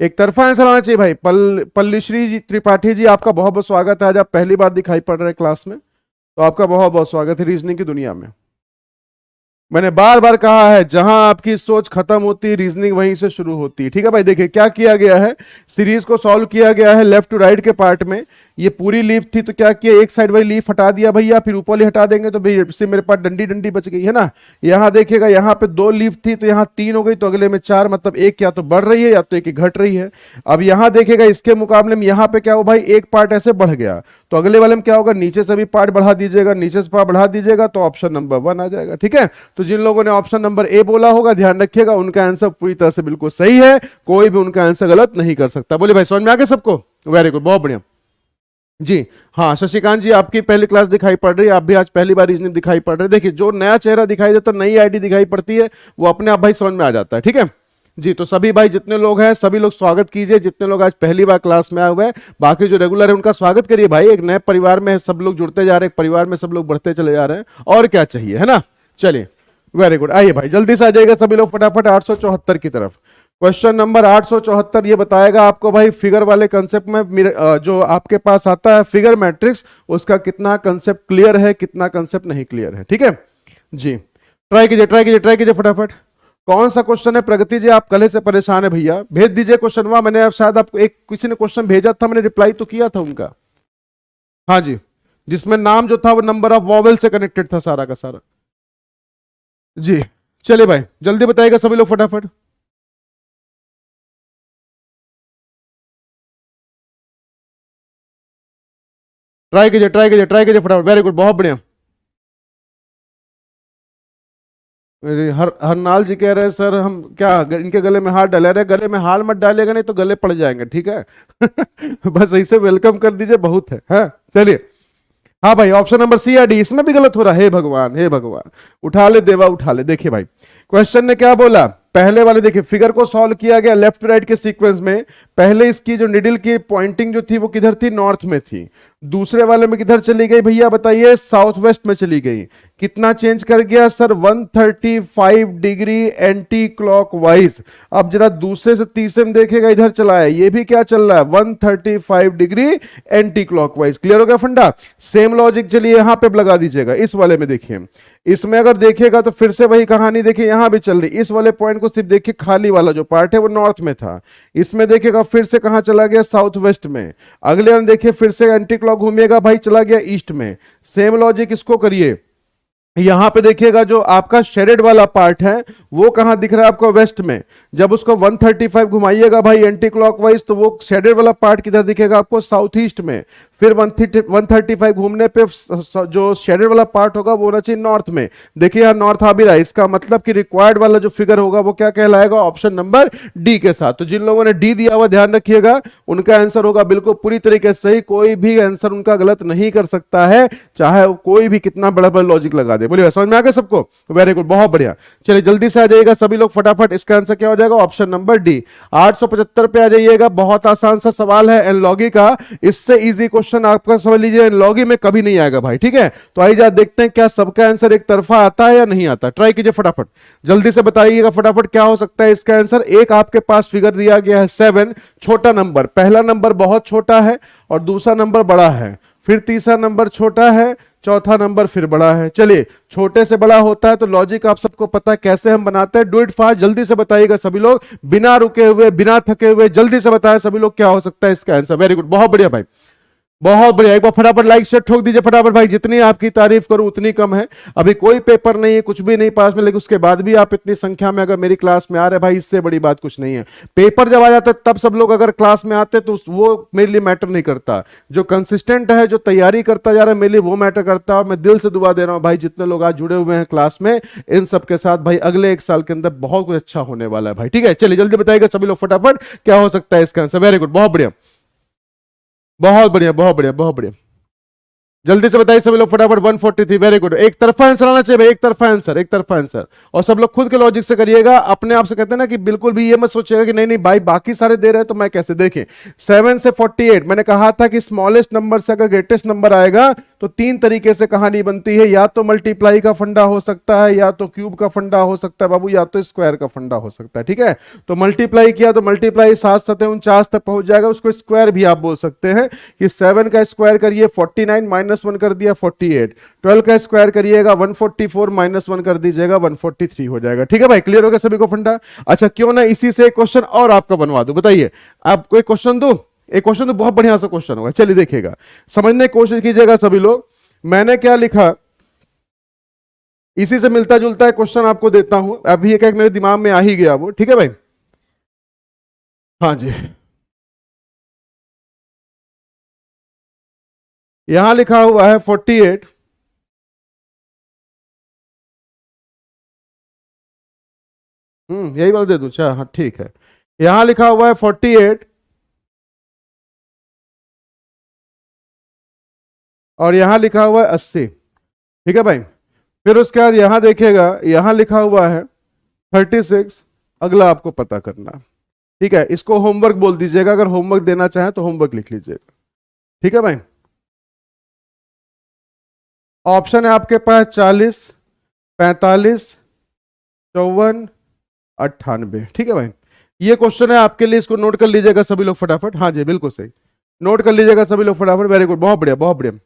एक तरफा आंसर आना चाहिए भाई। पल्लीश्री जी त्रिपाठी जी, आपका बहुत बहुत स्वागत है। आज आप पहली बार दिखाई पड़ रहे हैं क्लास में, तो आपका बहुत बहुत स्वागत है रीजनिंग की दुनिया में। मैंने बार बार कहा है, जहां आपकी सोच खत्म होती है रीजनिंग वहीं से शुरू होती है। ठीक है भाई, देखिए क्या किया गया है, सीरीज को सॉल्व किया गया है लेफ्ट टू राइट के पार्ट में। ये पूरी लीफ थी तो क्या किया, एक साइड वाली लीफ हटा दिया भैया, फिर ऊपर वाली हटा देंगे तो भाई इससे मेरे पास डंडी डंडी बच गई है ना। यहाँ देखिएगा, यहाँ पे 2 लीफ थी तो यहाँ 3 हो गई, तो अगले में 4, मतलब एक या तो बढ़ रही है या तो एक घट रही है। अब यहाँ देखिएगा, इसके मुकाबले में यहाँ पे क्या हो भाई, एक पार्ट ऐसे बढ़ गया, तो अगले वाले में क्या होगा, नीचे से भी पार्ट बढ़ा दीजिएगा, नीचे से पार्ट बढ़ा दीजिएगा, तो ऑप्शन नंबर 1 आ जाएगा। ठीक है, तो जिन लोगों ने ऑप्शन नंबर ए बोला होगा, ध्यान रखिएगा, उनका आंसर पूरी तरह से बिल्कुल सही है, कोई भी उनका आंसर गलत नहीं कर सकता। बोले भाई, समझ में आ गया सबको? वेरी गुड, बहुत बढ़िया जी। हाँ शशिकांत जी, आपकी पहली क्लास दिखाई पड़ रही है, आप भी आज पहली बार रीजनिंग दिखाई पड़ रहे हैं। देखिए, जो नया चेहरा दिखाई देता, नई आईडी दिखाई पड़ती है, वो अपने आप भाई समझ में आ जाता है। ठीक है जी, तो सभी भाई जितने लोग हैं सभी लोग स्वागत कीजिए, जितने लोग आज पहली बार क्लास में आए हुए हैं। बाकी जो रेगुलर है उनका स्वागत करिए भाई, एक नए परिवार में सब लोग जुड़ते जा रहे हैं, एक परिवार में सब लोग बढ़ते चले जा रहे हैं, और क्या चाहिए, है ना। चलिए, वेरी गुड, आइए भाई जल्दी से आ जाइएगा सभी लोग फटाफट 874 की तरफ। क्वेश्चन नंबर 874 ये बताएगा आपको भाई, फिगर वाले कंसेप्ट में जो आपके पास आता है फिगर मैट्रिक्स, उसका कितना कंसेप्ट क्लियर है, कितना कंसेप्ट नहीं क्लियर है। ठीक है जी, ट्राई कीजिए, ट्राई कीजिए, ट्राई कीजिए फटाफट। कौन सा क्वेश्चन है प्रगति जी, आप कल से परेशान है भैया, भेज दीजिए क्वेश्चन। वहां मैंने अब शायद आपको एक किसी ने क्वेश्चन भेजा था, मैंने रिप्लाई तो किया था उनका। हाँ जी, जिसमें नाम जो था वो नंबर ऑफ वॉवेल से कनेक्टेड था सारा का सारा। जी चलिए भाई, जल्दी बताइएगा सभी लोग फटाफट। ट्राई कीजिए, ट्राई कीजिए, ट्राई कीजिए फटाफट, वेरी गुड, बहुत बढ़िया। हर हरनाल जी कह रहे हैं सर, हम क्या इनके गले में हाथ डाले रहे? गले में हाथ मत डालेगा, नहीं तो गले पड़ जाएंगे। ठीक है बस ऐसे वेलकम कर दीजिए, बहुत है। हाँ चलिए, हाँ भाई, ऑप्शन नंबर सी या डी, इसमें भी गलत हो रहा है। हे भगवान, हे भगवान, उठा ले देवा उठा ले। देखिए भाई, क्वेश्चन ने क्या बोला, पहले वाले देखिए फिगर को सॉल्व किया गया लेफ्ट राइट के सीक्वेंस में। पहले इसकी जो निडल की पॉइंटिंग जो थी वो किधर थी, नॉर्थ में थी। दूसरे वाले में किधर चली गई भैया बताइए, साउथ वेस्ट में चली गई। कितना चेंज कर गया सर, 135 डिग्री एंटी क्लॉकवाइज। अब जरा दूसरे से तीसरे में देखेगा, इधर चला है, ये भी क्या चल रहा है, 135 डिग्री एंटी क्लॉकवाइज। क्लियर हो गया फंडा? सेम लॉजिक चलिए यहां पे लगा दीजिएगा, इस वाले में देखिए, इसमें अगर देखिएगा तो फिर से वही कहानी देखिए, यहां भी चल रही। इस वाले पॉइंट को सिर्फ देखिए, खाली वाला जो पार्ट है वो नॉर्थ में था, इसमें देखिएगा फिर से कहां चला गया, साउथ वेस्ट में। अगले में देखिए फिर से एंटी क्लॉक घूमिएगा भाई, चला गया ईस्ट में। सेम लॉजिक इसको करिए, यहां पे देखिएगा जो आपका शेडेड वाला पार्ट है वो कहां दिख रहा है आपको, वेस्ट में। जब उसको 135 घुमाइएगा भाई एंटी क्लॉकवाइज, तो वो शेडेड वाला पार्ट किधर दिखेगा आपको, साउथ ईस्ट में। फिर 135 घूमने पे जो शेडेड वाला पार्ट होगा वो होना चाहिए नॉर्थ में। देखिए यहां नॉर्थ आ भी रहा है, इसका मतलब कि रिक्वायर्ड वाला जो फिगर होगा वो क्या कहलाएगा, ऑप्शन नंबर डी के साथ। तो जिन लोगों ने डी दिया हुआ ध्यान रखिएगा, उनका आंसर होगा बिल्कुल पूरी तरीके से सही, कोई भी आंसर उनका गलत नहीं कर सकता है, चाहे कोई भी कितना बड़ा बड़ा लॉजिक लगा दे। बोलिए समझ में आ गया सबको? वेरी गुड, बहुत बढ़िया। चलिए जल्दी से आ जाइएगा सभी लोग फटाफट, इसका आंसर क्या हो जाएगा, ऑप्शन नंबर डी। 875 पे आ जाइएगा, बहुत आसान सा सवाल है एनालॉगी का, इससे इजी क्वेश्चन आपका समझ लीजिए एनालॉगी में कभी नहीं आएगा भाई। ठीक है, तो आइए जा देखते हैं क्या सबका आंसर एक तरफा आता है या नहीं आता। ट्राई कीजिए फटाफट, जल्दी से बताइएगा फटाफट क्या हो सकता है इसका आंसर। एक आपके पास फिगर दिया गया है 7, छोटा नंबर, पहला नंबर बहुत छोटा है और दूसरा नंबर बड़ा है, फिर तीसरा नंबर छोटा है, चौथा नंबर फिर बड़ा है। चलिए, छोटे से बड़ा होता है तो लॉजिक आप सबको पता है कैसे हम बनाते हैं। डू इट फास्ट, जल्दी से बताइएगा सभी लोग, बिना रुके हुए, बिना थके हुए, जल्दी से बताएं सभी लोग क्या हो सकता है इसका आंसर। वेरी गुड, बहुत बढ़िया भाई, बहुत बढ़िया। एक बार फटाफट लाइक शेयर ठोक दीजिए फटाफट भाई, जितनी आपकी तारीफ करूं उतनी कम है। अभी कोई पेपर नहीं है, कुछ भी नहीं पास में, लेकिन उसके बाद भी आप इतनी संख्या में अगर मेरी क्लास में आ रहे भाई, इससे बड़ी बात कुछ नहीं है। पेपर जब आ जाता है तब सब लोग अगर क्लास में आते तो वो मेरे लिए मैटर नहीं करता, जो कंसिस्टेंट है, जो तैयारी करता जा रहा है, मेरे लिए वो मैटर करता है। और मैं दिल से दुआ दे रहा हूं भाई, जितने लोग आज जुड़े हुए हैं क्लास में, इन सबके साथ भाई अगले 1 साल के अंदर बहुत कुछ अच्छा होने वाला है भाई। ठीक है, चलिए जल्दी बताइएगा सभी लोग फटाफट क्या हो सकता है इसका आंसर। वेरी गुड, बहुत बढ़िया, बहुत बढ़िया, बहुत बढ़िया, बहुत बढ़िया। जल्दी से बताइए सभी लोग फटाफट। 143, वेरी गुड। एक तरफा आंसर आना चाहिए भाई, एक तरफा आंसर, एक तरफा आंसर। और सब लोग खुद के लॉजिक से करिएगा, अपने आप से कहते हैं ना कि बिल्कुल भी ये मत सोचिएगा कि नहीं नहीं भाई बाकी सारे दे रहे हैं तो मैं कैसे। देखें 7 से 48, मैंने कहा था कि स्मॉलेस्ट नंबर से अगर ग्रेटेस्ट नंबर आएगा तो तीन तरीके से कहानी बनती है, या तो मल्टीप्लाई का फंडा हो सकता है, या तो क्यूब का फंडा हो सकता है बाबू, या तो स्क्वायर का फंडा हो सकता है। ठीक है, तो मल्टीप्लाई किया तो मल्टीप्लाई 7 7 49 तक पहुंच जाएगा, उसको स्क्वायर भी आप बोल सकते हैं कि 7 का स्क्वायर करिए 49 -1 कर दिया 48, 12 का स्क्वायर करिएगा 144 -1 कर दीजिएगा 143 हो जाएगा। ठीक है भाई, क्लियर हो गया सभी को फंडा? अच्छा, क्यों ना इसी से एक क्वेश्चन और आपका बनवा दूं, बताइए आपको एक क्वेश्चन दो, एक क्वेश्चन तो बहुत बढ़िया सा क्वेश्चन होगा, चलिए देखिएगा, समझने की कोशिश कीजिएगा सभी लोग। मैंने क्या लिखा, इसी से मिलता जुलता है क्वेश्चन आपको देता हूं, अभी एक मेरे दिमाग में आ ही गया वो। ठीक है भाई, हाँ जी, यहां लिखा हुआ है 48, यही वाला दे दूं? अच्छा हाँ ठीक है, यहां लिखा हुआ है 48 और यहां लिखा हुआ है 80। ठीक है भाई, फिर उसके बाद यहां देखिएगा, यहां लिखा हुआ है 36, अगला आपको पता करना। ठीक है, इसको होमवर्क बोल दीजिएगा, अगर होमवर्क देना चाहें तो होमवर्क लिख लीजिएगा। ठीक है भाई, ऑप्शन है आपके पास 40, 45, 54, 98। ठीक है भाई, ये क्वेश्चन है आपके लिए, इसको नोट कर लीजिएगा सभी लोग फटाफट। हाँ जी बिल्कुल सही, नोट कर लीजिएगा सभी लोग फटाफट, वेरी गुड, बहुत बढ़िया बहुत बढ़िया।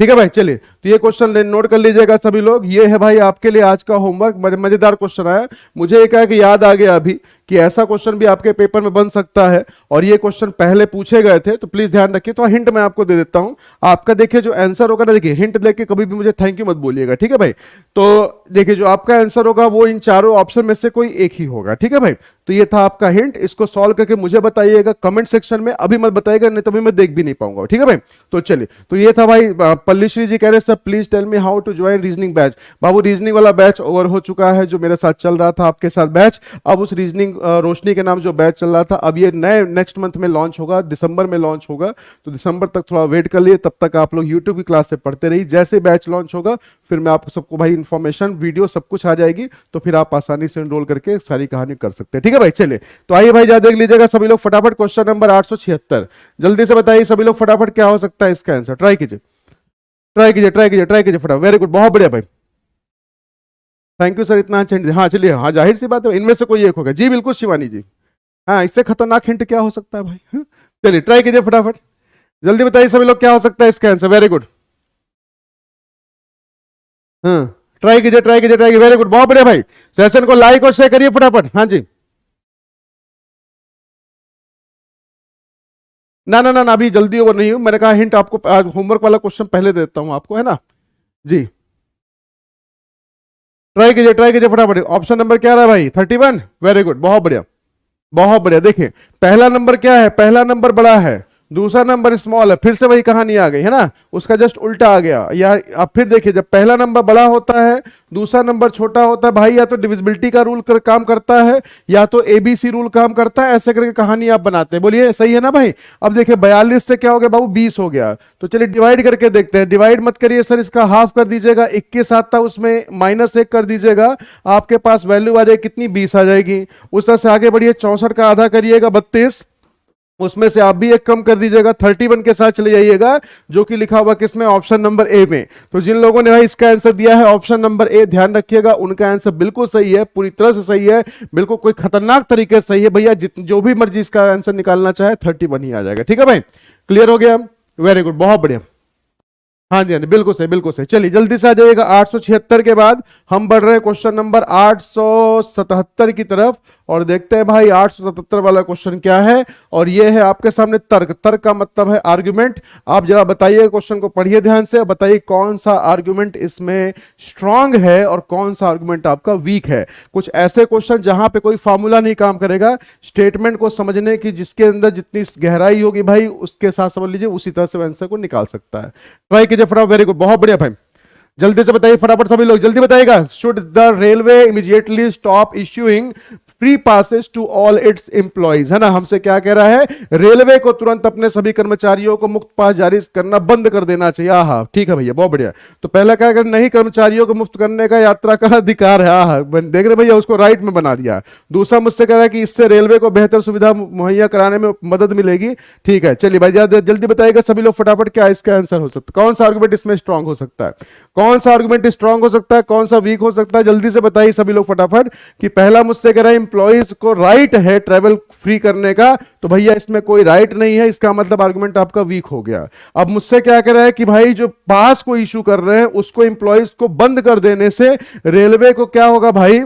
ठीक है भाई, चलिए तो ये क्वेश्चन नोट कर लीजिएगा सभी लोग, ये है भाई आपके लिए आज का होमवर्क। मजेदार क्वेश्चन आया, मुझे एक है कि याद आ गया अभी कि ऐसा क्वेश्चन भी आपके पेपर में बन सकता है, और ये क्वेश्चन पहले पूछे गए थे, तो प्लीज ध्यान रखिए। तो हिंट मैं आपको दे देता हूं, आपका देखिए जो आंसर होगा ना, देखिए हिंट लेके कभी भी मुझे थैंक यू मत बोलिएगा। ठीक है भाई, तो देखिए जो आपका आंसर होगा वो इन चारों ऑप्शन में से कोई एक ही होगा। ठीक है भाई, तो ये था आपका हिंट, इसको सॉल्व करके मुझे बताइएगा कमेंट सेक्शन में, अभी मत बताइएगा नहीं तभी मैं देख भी नहीं पाऊंगा। ठीक है भाई, तो चलिए, तो ये था भाई, पल्लीश्री जी कह रहे sir please tell me how to join reasoning batch. बाबू रीजनिंग वाला बैच ओवर हो चुका है, जो मेरे साथ चल रहा था आपके साथ बैच, अब उस रीजनिंग रोशनी के नाम जो बैच चल रहा था, अब ये नए नेक्स्ट मंथ में लॉन्च होगा, दिसंबर में लॉन्च होगा, तो दिसंबर तक थोड़ा वेट कर लिए, तब तक आप लोग यूट्यूब की क्लास से पढ़ते रहिए। जैसे बैच लॉन्च होगा फिर मैं आपको सबको भाई इन्फॉर्मेशन वीडियो सब कुछ आ जाएगी, तो फिर आप आसानी से एनरोल करके सारी कहानी कर सकते हैं। ठीक है भाई, चलिए तो आइए भाई, जा देख लीजिएगा सभी लोग फटाफट क्वेश्चन नंबर 876, जल्दी से बताइए सभी लोग फटाफट क्या हो सकता है इसका आंसर, ट्राई कीजिए ट्राई कीजिए ट्राई कीजिए ट्राई कीजिए फटाफट, वेरी गुड, बहुत बढ़िया भाई, थैंक यू सर इतना अच्छा। हाँ चलिए, हाँ जाहिर सी बात है इनमें से कोई एक होगा जी, बिल्कुल शिवानी जी, हाँ इससे खतरनाक हिंट क्या हो सकता है भाई, चलिए ट्राई कीजिए फटाफट, जल्दी बताइए सभी लोग क्या हो सकता है इसका आंसर, वेरी गुड, हाँ ट्राई कीजिए ट्राई कीजिए ट्राई कीजिए, वेरी गुड, बहुत बढ़िया भाई, सेशन को लाइक और शेयर करिए फटाफट। हाँ जी, ना ना ना ना अभी जल्दी ओवर नहीं हूं, मैंने कहा हिंट आपको होमवर्क वाला क्वेश्चन पहले देता हूं आपको, है ना जी, ट्राई कीजिए फटाफट, ऑप्शन नंबर क्या रहा भाई 31, वेरी गुड, बहुत बढ़िया बहुत बढ़िया। देखिए पहला नंबर क्या है, पहला नंबर बड़ा है, दूसरा नंबर स्मॉल है, फिर से वही कहानी आ गई है ना, उसका जस्ट उल्टा आ गया। या अब फिर देखिए, जब पहला नंबर बड़ा होता है दूसरा नंबर छोटा होता है भाई, या तो डिविजिबिलिटी का रूल काम करता है, या तो एबीसी रूल काम करता है, ऐसे करके कहानी आप बनाते हैं, बोलिए सही है ना भाई। अब देखिए 42 से क्या हो गया बाबू, 20 हो गया, तो चलिए डिवाइड करके देखते हैं, डिवाइड मत करिए सर, इसका हाफ कर दीजिएगा, 21 आता उसमें -1 कर दीजिएगा, आपके पास वैल्यू आ जाएगी कितनी, 20 आ जाएगी। उस तरह से आगे बढ़िए, 64 का आधा करिएगा 32, उसमें से आप भी एक कम कर दीजिएगा, 31 के साथ चले जाइएगा, जो कि लिखा हुआ किसमें, ऑप्शन नंबर ए में। तो जिन लोगों ने भाई इसका आंसर दिया है ऑप्शन नंबर ए, ध्यान रखिएगा उनका आंसर बिल्कुल सही है, पूरी तरह से सही है, बिल्कुल कोई खतरनाक तरीके से सही है भैया, जो भी मर्जी इसका आंसर निकालना चाहे 31 ही आ जाएगा। ठीक है भाई, क्लियर हो गया, वेरी गुड, बहुत बढ़िया, हाँ जी हाँ जी बिल्कुल सही बिल्कुल सही। चलिए जल्दी से आ जाइएगा, 876 के बाद हम बढ़ रहे हैं क्वेश्चन नंबर 877 की तरफ, और देखते हैं भाई 877 वाला क्वेश्चन क्या है। और ये है आपके सामने तर्क, तर्क का मतलब है आर्गुमेंट। आप जरा बताइए, क्वेश्चन को पढ़िए ध्यान से, बताइए कौन सा आर्गुमेंट इसमें स्ट्रांग है और कौन सा आर्गुमेंट आपका वीक है। कुछ ऐसे क्वेश्चन जहां पे कोई फॉर्मूला नहीं काम करेगा, स्टेटमेंट को समझने की जिसके अंदर जितनी गहराई होगी भाई उसके साथ समझ लीजिए, उसी तरह से आंसर को निकाल सकता है। ट्राई कीजिए फटाफट, वेरी गुड, बहुत बढ़िया भाई, जल्दी से बताइए फटाफट सभी लोग, जल्दी बताइएगा। Should the railway immediately stop issuing free passes to all its employees, है ना। हमसे क्या कह रहा है, रेलवे को तुरंत अपने सभी कर्मचारियों को मुफ्त पास जारी करना बंद कर देना चाहिए। हाँ ठीक है भैया, बहुत बढ़िया। तो पहला क्या कर, नहीं कर्मचारियों को मुफ्त करने का यात्रा का अधिकार है। हाँ देख रहे भैया, उसको राइट में बना दिया। दूसरा मुझसे कह रहा है कि इससे रेलवे को बेहतर सुविधा मुहैया कराने में मदद मिलेगी। ठीक है, चलिए भाई जल्दी बताइएगा सभी लोग फटाफट, क्या इसका आंसर हो सकता है, कौन सा आर्गुमेंट इसमें स्ट्रांग हो सकता है, कौन सा आर्गुमेंट स्ट्रांग हो सकता है, कौन सा वीक हो सकता है, जल्दी से बताइए सभी लोग फटाफट। कि पहला मुझसे कह रहा है इंप्लॉइज को राइट है ट्रेवल फ्री करने का, तो भैया इसमें कोई राइट नहीं है, इसका मतलब आर्गुमेंट आपका वीक हो गया। अब मुझसे क्या कह रहा है कि भाई जो पास को इशू कर रहे हैं उसको इंप्लॉइज को बंद कर देने से रेलवे को क्या होगा भाई,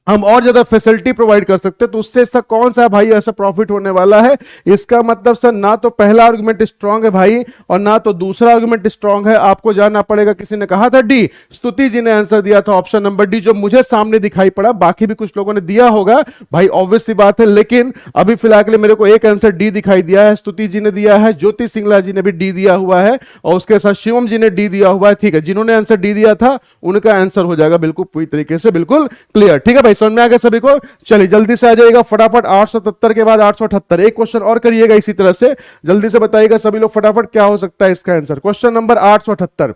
हम और ज्यादा फैसिलिटी प्रोवाइड कर सकते हैं, तो उससे इसका कौन सा भाई ऐसा प्रॉफिट होने वाला है। इसका मतलब सर ना तो पहला आर्गुमेंट स्ट्रांग है भाई और ना तो दूसरा आर्गुमेंट स्ट्रांग है, आपको जानना पड़ेगा। किसी ने कहा था डी, स्तुति जी ने आंसर दिया था ऑप्शन नंबर डी, जो मुझे सामने दिखाई पड़ा, बाकी भी कुछ लोगों ने दिया होगा भाई, ऑब्वियस सी बात है, लेकिन अभी फिलहाल के लिए मेरे को एक आंसर डी दिखाई दिया है, स्तुति जी ने दिया है, ज्योति सिंगला जी ने भी डी दिया हुआ है और उसके साथ शिवम जी ने डी दिया हुआ है। ठीक है, जिन्होंने आंसर डी दिया था उनका आंसर हो जाएगा बिल्कुल पूरी तरीके से बिल्कुल क्लियर। ठीक है भाई, समझ में आ गया सभी को। चलिए जल्दी से आ जाइएगा फटाफट, 877 के बाद 878, एक क्वेश्चन और करिएगा इसी तरह से, जल्दी से बताइएगा सभी लोग फटाफट क्या हो सकता है इसका आंसर। क्वेश्चन नंबर 878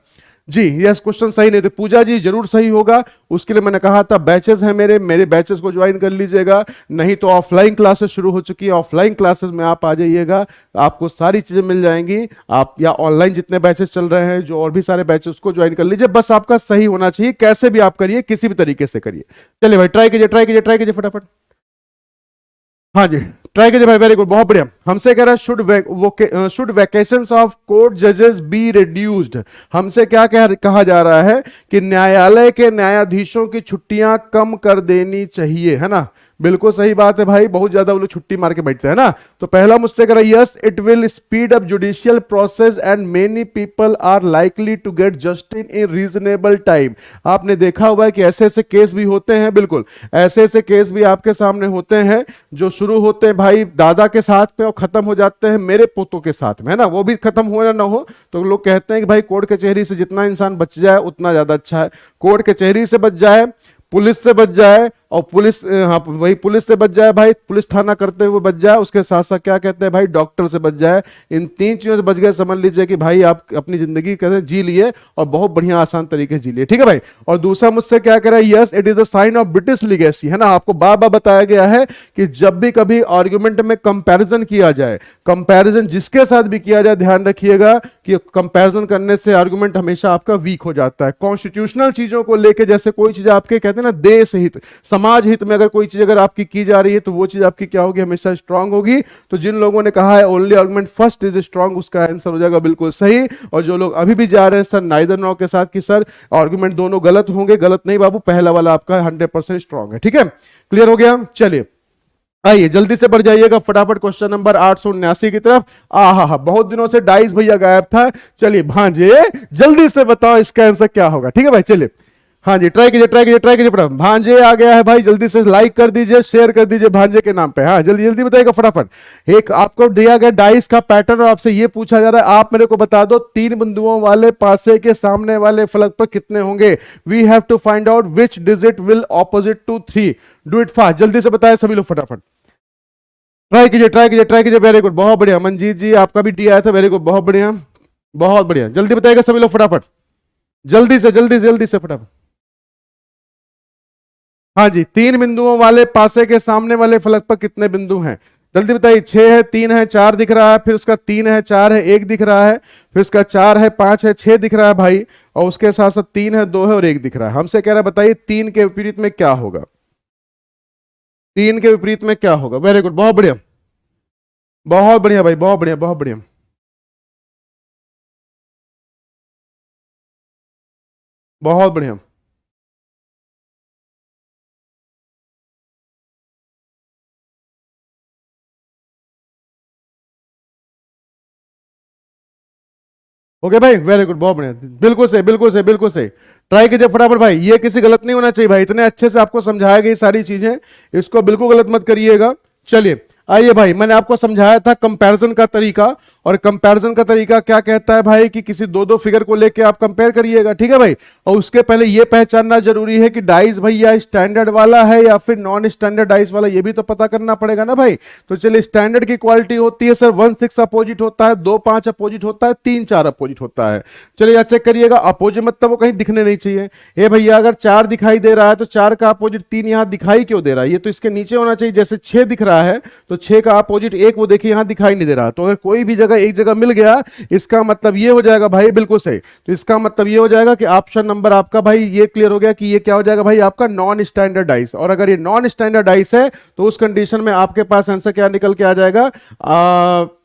जी, यस क्वेश्चन सही नहीं तो पूजा जी जरूर सही होगा, उसके लिए मैंने कहा था बैचेस हैं मेरे बैचेस को ज्वाइन कर लीजिएगा, नहीं तो ऑफलाइन क्लासेस शुरू हो चुकी है, ऑफलाइन क्लासेस में आप आ जाइएगा, आपको सारी चीजें मिल जाएंगी। आप या ऑनलाइन जितने बैचेस चल रहे हैं जो और भी सारे बैचेस को ज्वाइन कर लीजिए, बस आपका सही होना चाहिए, कैसे भी आप करिए, किसी भी तरीके से करिए। चलिए भाई ट्राई कीजिए, ट्राई कीजिए, ट्राई कीजिए फटाफट। हाँ जी ट्राई कीजिए भाई, वेरी गुड, बहुत बढ़िया। हमसे कह रहा है शुड वैकेशंस ऑफ कोर्ट जजेस बी रिड्यूस्ड, हमसे क्या कहा जा रहा है कि न्यायालय के न्यायाधीशों की छुट्टियां कम कर देनी चाहिए, है ना। बिल्कुल सही बात है भाई, बहुत ज्यादा वो लोग छुट्टी मार के बैठते हैं ना। तो पहला मुझसे कह रहा है yes it will speed up judicial process and many people are likely to get justice in reasonable time. आपने देखा हुआ है कि ऐसे ऐसे केस भी होते हैं, बिल्कुल ऐसे ऐसे केस भी आपके सामने होते हैं जो शुरू होते हैं भाई दादा के साथ में और खत्म हो जाते हैं मेरे पोतों के साथ में, है ना। वो भी खत्म हो या ना हो तो लोग कहते हैं कि भाई कोर्ट कचहरी से जितना इंसान बच जाए उतना ज्यादा अच्छा है। कोर्ट कचहरी से बच जाए, पुलिस से बच जाए और पुलिस, हाँ वही पुलिस से बच जाए भाई, पुलिस थाना करते हुए बच जाए, उसके साथ साथ क्या कहते हैं भाई डॉक्टर से बच जाए, इन तीन चीजों से बच गए, समझ लीजिए कि भाई आप अपनी जिंदगी कहते जी लिए और बहुत बढ़िया आसान तरीके से जी लिए। ठीक है भाई। और दूसरा मुझसे क्या कह रहा है yes it is the sign of British legacy, है ना। आपको बार बार बताया गया है कि जब भी कभी आर्ग्यूमेंट में कंपैरिजन किया जाए, कंपैरिजन जिसके साथ भी किया जाए, ध्यान रखिएगा कि कंपैरिजन करने से आर्ग्यूमेंट हमेशा आपका वीक हो जाता है। कॉन्स्टिट्यूशनल चीजों को लेकर, जैसे कोई चीज आपके कहते हैं ना देश हित समाज हित में अगर कोई चीज अगर आपकी की जा रही है तो वो चीज आपकी क्या होगी, हमेशा स्ट्रांग होगी। तो जिन लोगों ने कहा है only argument first is strong, उसका आंसर हो जाएगा बिल्कुल सही। और जो लोग अभी भी जा रहे हैं सर नाइदर नॉर के साथ कि सर आर्गुमेंट दोनों गलत होंगे, गलत नहीं बाबू, पहला वाला आपका 100% स्ट्रांग है। ठीक है, क्लियर हो गया। चलिए आइए जल्दी से बढ़ जाइएगा फटाफट क्वेश्चन नंबर 879 की तरफ। आहा बहुत दिनों से डाइस भैया गायब था। चलिए भांजे जल्दी से बताओ इसका आंसर क्या होगा। ठीक है भाई, चलिए हाँ जी ट्राई कीजिए, ट्राई कीजिए, ट्राई कीजिए फटाफट। भांजे आ गया है भाई, जल्दी से लाइक कर दीजिए, शेयर कर दीजिए भांजे के नाम पे। हाँ जल्दी जल्दी बताइएगा फटाफट। एक आपको दिया गया डाइस का पैटर्न और आपसे ये पूछा जा रहा है आप मेरे को बता दो 3 बिंदुओं वाले पासे के सामने वाले फलक पर कितने होंगे। We have to find out which digit will opposite to 3। Do it fast, जल्दी से बताए सभी लोग फटाफट। ट्राई कीजिए, ट्राई कीजिए, ट्राई कीजिए, वेरी गुड, बहुत बढ़िया। मंजीत जी आपका भी डी आया था, वेरी गुड, बहुत बढ़िया, बहुत बढ़िया। जल्दी बताइएगा सभी लोग फटाफट, जल्दी से जल्दी जल्दी से फटाफट। हाँ जी 3 बिंदुओं वाले पासे के सामने वाले फलक पर कितने बिंदु हैं, जल्दी बताइए। 6 है, 3 है, 4 दिख रहा है, फिर उसका 3 है, 4 है, 1 दिख रहा है, फिर उसका 4 है, 5 है, 6 दिख रहा है भाई, और उसके साथ साथ 3 है, 2 है और 1 दिख रहा है। हमसे कह रहा है बताइए 3 के विपरीत में क्या होगा, 3 के विपरीत में क्या होगा। वेरी गुड, बहुत बढ़िया, बहुत बढ़िया भाई, बहुत बढ़िया, बहुत बढ़िया, बहुत बढ़िया। ओके भाई, वेरी गुड, बहुत बढ़िया, बिल्कुल सही, बिल्कुल सही, बिल्कुल सही। ट्राई कीजिए फटाफट भाई, ये किसी गलत नहीं होना चाहिए भाई, इतने अच्छे से आपको समझाया गई सारी चीजें, इसको बिल्कुल गलत मत करिएगा। चलिए आइए भाई, मैंने आपको समझाया था कंपैरिजन का तरीका, और कंपैरिजन का तरीका क्या कहता है भाई कि किसी दो दो फिगर को लेके आप कंपेयर करिएगा, ठीक है भाई। और उसके पहले ये पहचानना जरूरी है कि डाइस भैया स्टैंडर्ड वाला है या फिर नॉन स्टैंडर्ड डाइस वाला, ये भी तो पता करना पड़ेगा ना भाई। तो चलिए, स्टैंडर्ड की क्वालिटी होती है सर 1-6 अपोजिट होता है, 2-5 अपोजिट होता है, 3-4 अपोजिट होता है। चलिए चेक करिएगा, अपोजिट मतलब वो कहीं दिखने नहीं चाहिए। ए भैया अगर 4 दिखाई दे रहा है तो 4 का अपोजिट 3 यहां दिखाई क्यों दे रहा है? ये तो इसके नीचे होना चाहिए। जैसे 6 दिख रहा है तो 6 का अपोजिट 1 वो देखिए यहां दिखाई नहीं दे रहा। तो अगर कोई भी जगह एक जगह मिल गया, इसका मतलब ये हो जाएगा भाई, बिल्कुल सही। तो इसका मतलब ये हो जाएगा कि ऑप्शन नंबर आपका भाई ये क्लियर हो गया कि ये क्या हो जाएगा भाई, आपका नॉन स्टैंडर्ड डाइस। और अगर ये नॉन स्टैंडर्ड डाइस है तो उस कंडीशन में आपके पास आंसर क्या निकल के आ जाएगा,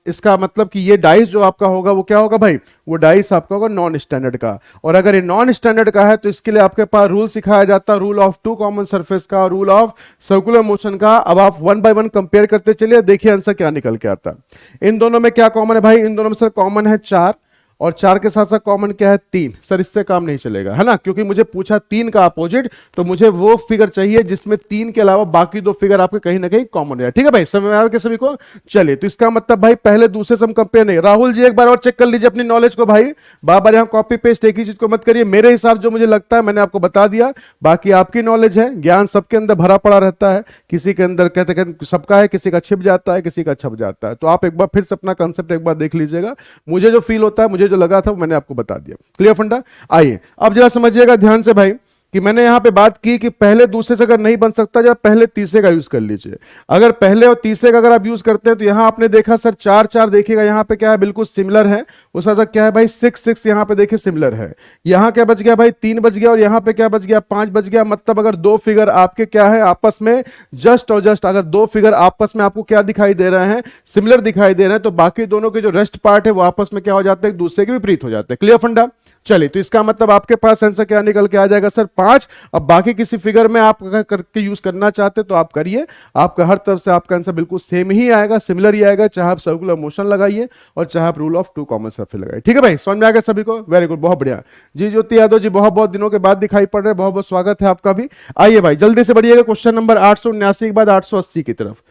इसका मतलब कि ये डाइस जो आपका होगा वो क्या होगा भाई, वो डाइस आपका होगा नॉन स्टैंडर्ड का। और अगर ये नॉन स्टैंडर्ड का है तो इसके लिए आपके पास रूल सिखाया जाता है, रूल ऑफ 2 कॉमन सरफेस का, रूल ऑफ सर्कुलर मोशन का। अब आप 1 बाय 1 कंपेयर करते चलिए, देखिए आंसर क्या निकल के आता है। इन दोनों में क्या कॉमन है भाई, इन दोनों में सर कॉमन है 4, और 4 के साथ साथ कॉमन क्या है 3। सर इससे काम नहीं चलेगा, है ना, क्योंकि मुझे पूछा 3 का अपोजिट, तो मुझे वो फिगर चाहिए जिसमें 3 के अलावा बाकी 2 फिगर आपके कहीं ना कहीं कॉमन है। ठीक है भाई, समझ में आया सभी को? चलिए, तो इसका मतलब भाई पहले दूसरे से हम कंपेयर नहीं। राहुल जी एक बार और चेक कर लीजिए अपनी नॉलेज को भाई, बार बार यहां कॉपी पेस्ट एक ही चीज को मत करिए। मेरे हिसाब जो मुझे लगता है मैंने आपको बता दिया, बाकी आपकी नॉलेज है, ज्ञान सबके अंदर भरा पड़ा रहता है, किसी के अंदर कहते सबका है, किसी का छिप जाता है, किसी का छप जाता है। तो आप एक बार फिर से अपना कंसेप्ट एक बार देख लीजिएगा। मुझे जो फील होता है, मुझे जो लगा था, मैंने आपको बता दिया। क्लियर फंडा? आइए अब जरा समझिएगा ध्यान से भाई कि मैंने यहां पे बात की कि पहले दूसरे से अगर नहीं बन सकता, जरा पहले तीसरे का यूज कर लीजिए। अगर पहले और तीसरे का अगर आप यूज करते हैं तो यहां आपने देखा सर 4-4 देखिएगा, यहां पे क्या है बिल्कुल सिमिलर है। उस साथ क्या है भाई 6-6 यहां पे देखिए सिमिलर है। यहां क्या बच गया भाई 3 बच गया, और यहां पे क्या बच गया 5 बच गया। मतलब अगर 2 फिगर आपके क्या है आपस में जस्ट और जस्ट, अगर 2 फिगर आपस में आपको क्या दिखाई दे रहे हैं, सिमिलर दिखाई दे रहे हैं, तो बाकी दोनों के जो रेस्ट पार्ट है वो आपस में क्या हो जाते हैं, एक दूसरे के विपरीत हो जाते हैं। क्लियर फंडा? चलिए, तो इसका मतलब आपके पास आंसर क्या निकल के आ जाएगा सर 5। अब बाकी किसी फिगर में आप अगर करके यूज करना चाहते तो आप करिए, आपका हर तरफ से आपका आंसर बिल्कुल सेम ही आएगा, सिमिलर ही आएगा, चाहे आप सर्कुलर मोशन लगाइए और चाहे आप रूल ऑफ 2 कॉमन सरफेस लगाइए। ठीक है भाई, समझ में आ गया सभी को? वेरी गुड, बहुत बढ़िया जी। ज्योति यादव जी बहुत बहुत दिनों के बाद दिखाई पड़ रहे हैं, बहुत बहुत स्वागत है आपका भी। आइए भाई जल्दी से बढ़िएगा क्वेश्चन नंबर 879 के बाद 880 की तरफ।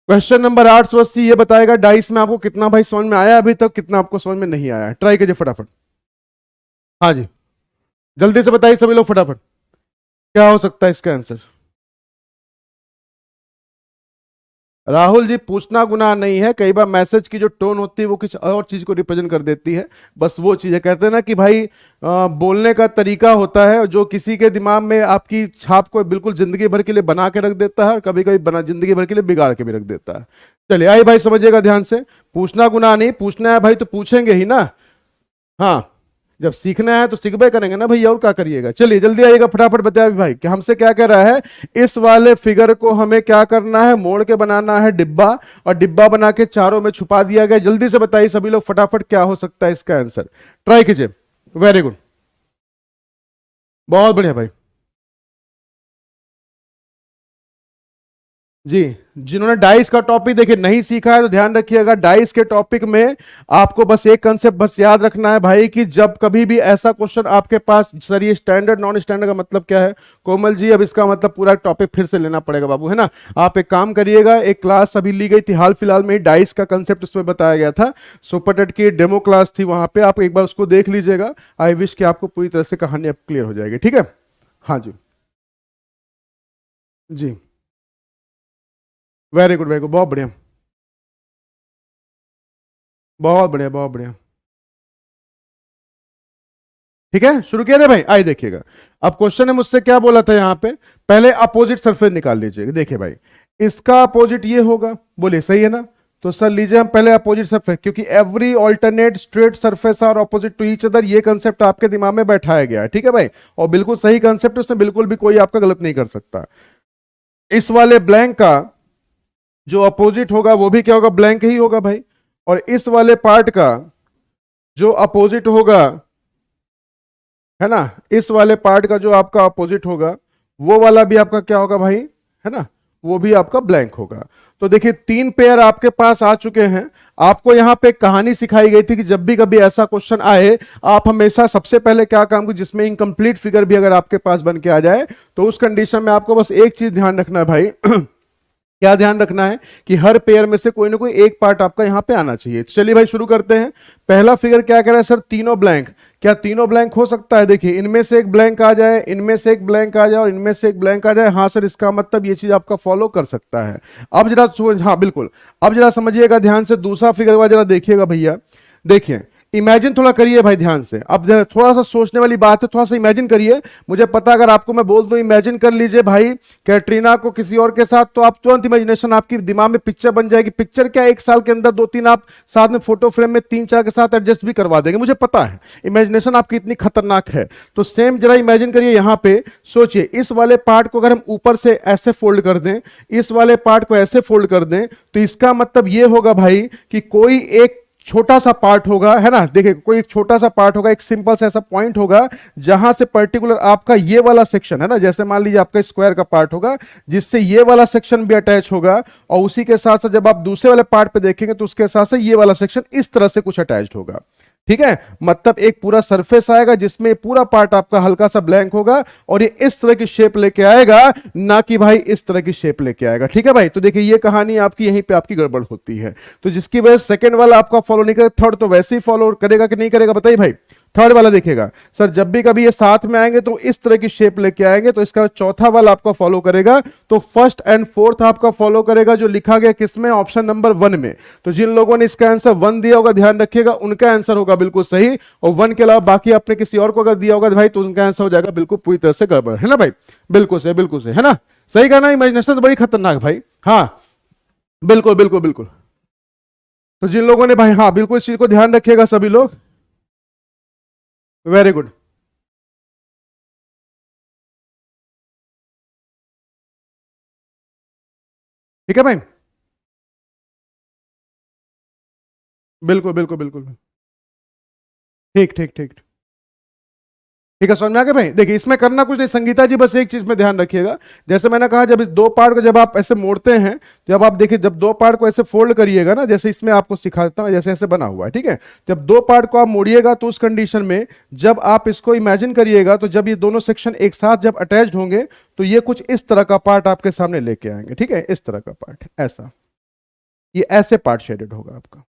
क्वेश्चन नंबर 880 ये बताएगा डाइस में आपको कितना भाई समझ में आया अभी तक, कितना आपको समझ में नहीं आया। ट्राई कीजिए फटाफट। हाँ जी, जल्दी से बताइए सभी लोग फटाफट, क्या हो सकता है इसका आंसर। राहुल जी पूछना गुनाह नहीं है, कई बार मैसेज की जो टोन होती है वो कुछ और चीज को रिप्रेजेंट कर देती है, बस वो चीज है। कहते हैं ना कि भाई बोलने का तरीका होता है जो किसी के दिमाग में आपकी छाप को बिल्कुल जिंदगी भर के लिए बना के रख देता है, और कभी कभी बना जिंदगी भर के लिए बिगाड़ के भी रख देता है। चलिए आइए भाई समझिएगा ध्यान से, पूछना गुनाह नहीं, पूछना है भाई तो पूछेंगे ही ना। हाँ, जब सीखना है तो सीखबे करेंगे ना भैया, और क्या करिएगा। चलिए जल्दी आइएगा फटाफट बताइए भाई कि हमसे क्या कह रहा है। इस वाले फिगर को हमें क्या करना है, मोड़ के बनाना है डिब्बा, और डिब्बा बना के चारों में छुपा दिया गया। जल्दी से बताइए सभी लोग फटाफट क्या हो सकता है इसका आंसर, ट्राई कीजिए। वेरी गुड, बहुत बढ़िया भाई जी। जिन्होंने डाइस का टॉपिक देखिए नहीं सीखा है तो ध्यान रखिएगा, डाइस के टॉपिक में आपको बस एक कंसेप्ट बस याद रखना है भाई कि जब कभी भी ऐसा क्वेश्चन आपके पास, सर ये स्टैंडर्ड नॉन स्टैंडर्ड का मतलब क्या है कोमल जी, अब इसका मतलब पूरा टॉपिक फिर से लेना पड़ेगा बाबू, है ना। आप एक काम करिएगा, एक क्लास अभी ली गई थी हाल फिलहाल में, डाइस का कंसेप्ट उसमें बताया गया था, सुपरटेट की डेमो क्लास थी, वहां पे आप एक बार उसको देख लीजिएगा। आई विश कि आपको पूरी तरह से कहानी अब क्लियर हो जाएगी। ठीक है, हाँ जी जी, वेरी गुड वेरी गुड, बहुत बढ़िया बहुत बढ़िया बहुत बढ़िया। ठीक है, शुरू किया ना भाई। आइए देखिएगा, अब क्वेश्चन ने मुझसे क्या बोला था यहां पे, पहले अपोजिट सरफेस निकाल लीजिएगा। देखिए भाई, इसका अपोजिट ये होगा, बोलिए सही है ना। तो सर लीजिए हम पहले अपोजिट सरफेस, क्योंकि every alternate straight surface are opposite to each other, ये कंसेप्ट आपके दिमाग में बैठाया गया है। ठीक है भाई, और बिल्कुल सही कंसेप्ट, उसमें बिल्कुल भी कोई आपका गलत नहीं कर सकता। इस वाले ब्लैंक का जो अपोजिट होगा वो भी क्या होगा, ब्लैंक ही होगा भाई। और इस वाले पार्ट का जो अपोजिट होगा, है ना, इस वाले पार्ट का जो आपका अपोजिट होगा वो वाला भी आपका क्या होगा भाई, है ना, वो भी आपका ब्लैंक होगा। तो देखिए 3 पेयर आपके पास आ चुके हैं। आपको यहां पे एक कहानी सिखाई गई थी कि जब भी कभी ऐसा क्वेश्चन आए, आप हमेशा सबसे पहले क्या काम करें, जिसमें इनकम्प्लीट फिगर भी अगर आपके पास बन के आ जाए तो उस कंडीशन में आपको बस एक चीज ध्यान रखना है भाई क्या ध्यान रखना है कि हर पेयर में से कोई ना कोई एक पार्ट आपका यहां पे आना चाहिए। तो चलिए भाई शुरू करते हैं। पहला फिगर क्या कह रहा है सर, तीनों ब्लैंक। क्या तीनों ब्लैंक हो सकता है? देखिए इनमें से एक ब्लैंक आ जाए, इनमें से एक ब्लैंक आ जाए और इनमें से एक ब्लैंक आ जाए। हाँ सर, इसका मतलब ये चीज आपका फॉलो कर सकता है। अब जरा हाँ बिल्कुल, अब जरा समझिएगा ध्यान से, दूसरा फिगर जरा देखिएगा भैया। देखिए इमेजिन थोड़ा करिए भाई ध्यान से, अब थोड़ा सा सोचने वाली बात है, थोड़ा सा इमेजिन करिए। मुझे पता अगर आपको मैं बोल दूं इमेजिन कर लीजिए भाई कैटरीना को किसी और के साथ, तो आप तुरंत इमेजिनेशन आपकी दिमाग में पिक्चर बन जाएगी। पिक्चर क्या, एक साल के अंदर 2-3 आप साथ में फोटो फ्रेम में 3-4 के साथ एडजस्ट भी करवा देंगे, मुझे पता है इमेजिनेशन आपकी इतनी खतरनाक है। तो सेम जरा इमेजिन करिए, यहां पे सोचिए इस वाले पार्ट को अगर हम ऊपर से ऐसे फोल्ड कर दें, इस वाले पार्ट को ऐसे फोल्ड कर दें, तो इसका मतलब यह होगा भाई कि कोई एक छोटा सा पार्ट होगा, है ना। देखिए कोई एक छोटा सा पार्ट होगा, एक सिंपल सा ऐसा पॉइंट होगा जहां से पर्टिकुलर आपका ये वाला सेक्शन है ना, जैसे मान लीजिए आपका स्क्वायर का पार्ट होगा जिससे ये वाला सेक्शन भी अटैच होगा, और उसी के साथ साथ जब आप दूसरे वाले पार्ट पे देखेंगे तो उसके साथ साथ ये वाला सेक्शन इस तरह से कुछ अटैच्ड होगा। ठीक है, मतलब एक पूरा सरफेस आएगा जिसमें पूरा पार्ट आपका हल्का सा ब्लैंक होगा और ये इस तरह की शेप लेके आएगा, ना कि भाई इस तरह की शेप लेके आएगा। ठीक है भाई, तो देखिए ये कहानी आपकी यहीं पे आपकी गड़बड़ होती है। तो जिसकी वजह से सेकंड वाला आपका फॉलो नहीं करेगा, थर्ड तो वैसे ही फॉलो करेगा कि नहीं करेगा बताइए भाई। थर्ड वाला देखिएगा सर, जब भी कभी ये साथ में आएंगे तो इस तरह की शेप लेके आएंगे, तो इसका चौथा वाला आपका फॉलो करेगा, तो फर्स्ट एंड फोर्थ आपका फॉलो करेगा जो लिखा गया किसमें, ऑप्शन नंबर 1 में। तो जिन लोगों ने इसका आंसर 1 दिया होगा ध्यान रखिएगा, उनका आंसर होगा बिल्कुल सही, और 1 के अलावा बाकी आपने किसी और को अगर दिया होगा भाई तो उनका आंसर हो जाएगा बिल्कुल पूरी तरह से गड़बड़, है ना भाई। बिल्कुल सही है ना, सही कहा ना, इमेजिनेशन तो बड़ी खतरनाक भाई। हाँ बिल्कुल बिल्कुल बिल्कुल। तो जिन लोगों ने भाई हाँ बिल्कुल इस चीज को ध्यान रखिएगा सभी लोग, वेरी गुड। ठीक है भाई, बिल्कुल बिल्कुल बिल्कुल, ठीक ठीक ठीक ठीक है, समझ में आ गया भाई। देखिए इसमें करना कुछ नहीं संगीता जी, बस एक चीज में ध्यान रखिएगा, जैसे मैंने कहा जब इस दो पार्ट को जब आप ऐसे मोड़ते हैं, जब आप देखिए जब दो पार्ट को ऐसे फोल्ड करिएगा ना, जैसे इसमें आपको सिखा देता हूं, जैसे ऐसे बना हुआ है। ठीक है, जब दो पार्ट को आप मोड़िएगा तो उस कंडीशन में जब आप इसको इमेजिन करिएगा, तो जब ये दोनों सेक्शन एक साथ जब अटैच्ड होंगे तो ये कुछ इस तरह का पार्ट आपके सामने लेके आएंगे। ठीक है, इस तरह का पार्ट ऐसा, ये ऐसे पार्ट शेडेड होगा आपका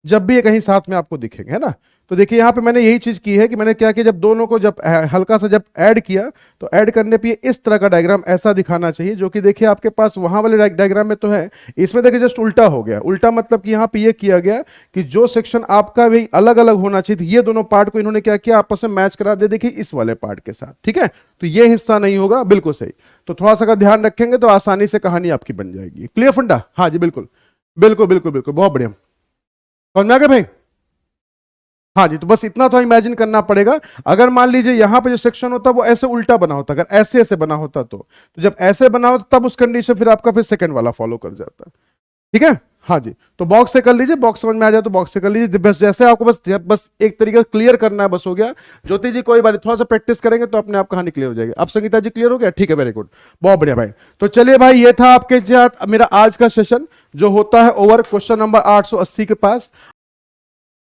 जब भी ये कहीं साथ में आपको दिखेंगे, है ना। तो देखिए यहाँ पे मैंने यही चीज की है कि मैंने क्या किया, जब दोनों को जब हल्का सा जब ऐड किया, तो ऐड करने पे इस तरह का डायग्राम ऐसा दिखाना चाहिए, जो कि देखिए आपके पास वहां वाले डायग्राम में तो है, इसमें देखिए जस्ट उल्टा हो गया। उल्टा मतलब कि यहाँ पे ये किया गया कि जो सेक्शन आपका भी अलग अलग होना चाहिए, ये दोनों पार्ट को इन्होंने क्या किया, आपस में मैच करा दे, देखिए इस वाले पार्ट के साथ। ठीक है, तो ये हिस्सा नहीं होगा, बिल्कुल सही। तो थोड़ा सा ध्यान रखेंगे तो आसानी से कहानी आपकी बन जाएगी। क्लियर फंडा? हाँ जी बिल्कुल बिल्कुल बिल्कुल बिल्कुल, बहुत बढ़िया, समझ में आ गया भाई। हाँ जी, तो बस इतना तो इमेजिन करना पड़ेगा। अगर मान लीजिए यहां पे जो सेक्शन होता वो ऐसे उल्टा बना होता, अगर ऐसे ऐसे बना होता तो जब ऐसे बना होता तब उस कंडीशन फिर आपका फिर सेकंड वाला फॉलो कर जाता। ठीक है, हाँ जी, तो बॉक्स से कर लीजिए, बॉक्स समझ में आ जाए तो बॉक्स से कर लीजिए, बस जैसे आपको बस एक तरीके से क्लियर करना है, बस हो गया। ज्योति जी कोई बात नहीं, थोड़ा सा प्रैक्टिस करेंगे तो अपने आप कहानी क्लियर हो जाएगी। अब संगीता जी क्लियर हो गया? ठीक है, वेरी गुड, बहुत बढ़िया भाई। तो चलिए भाई, ये था आपके साथ मेरा आज का सेशन जो होता है ओवर क्वेश्चन नंबर 880 के पास।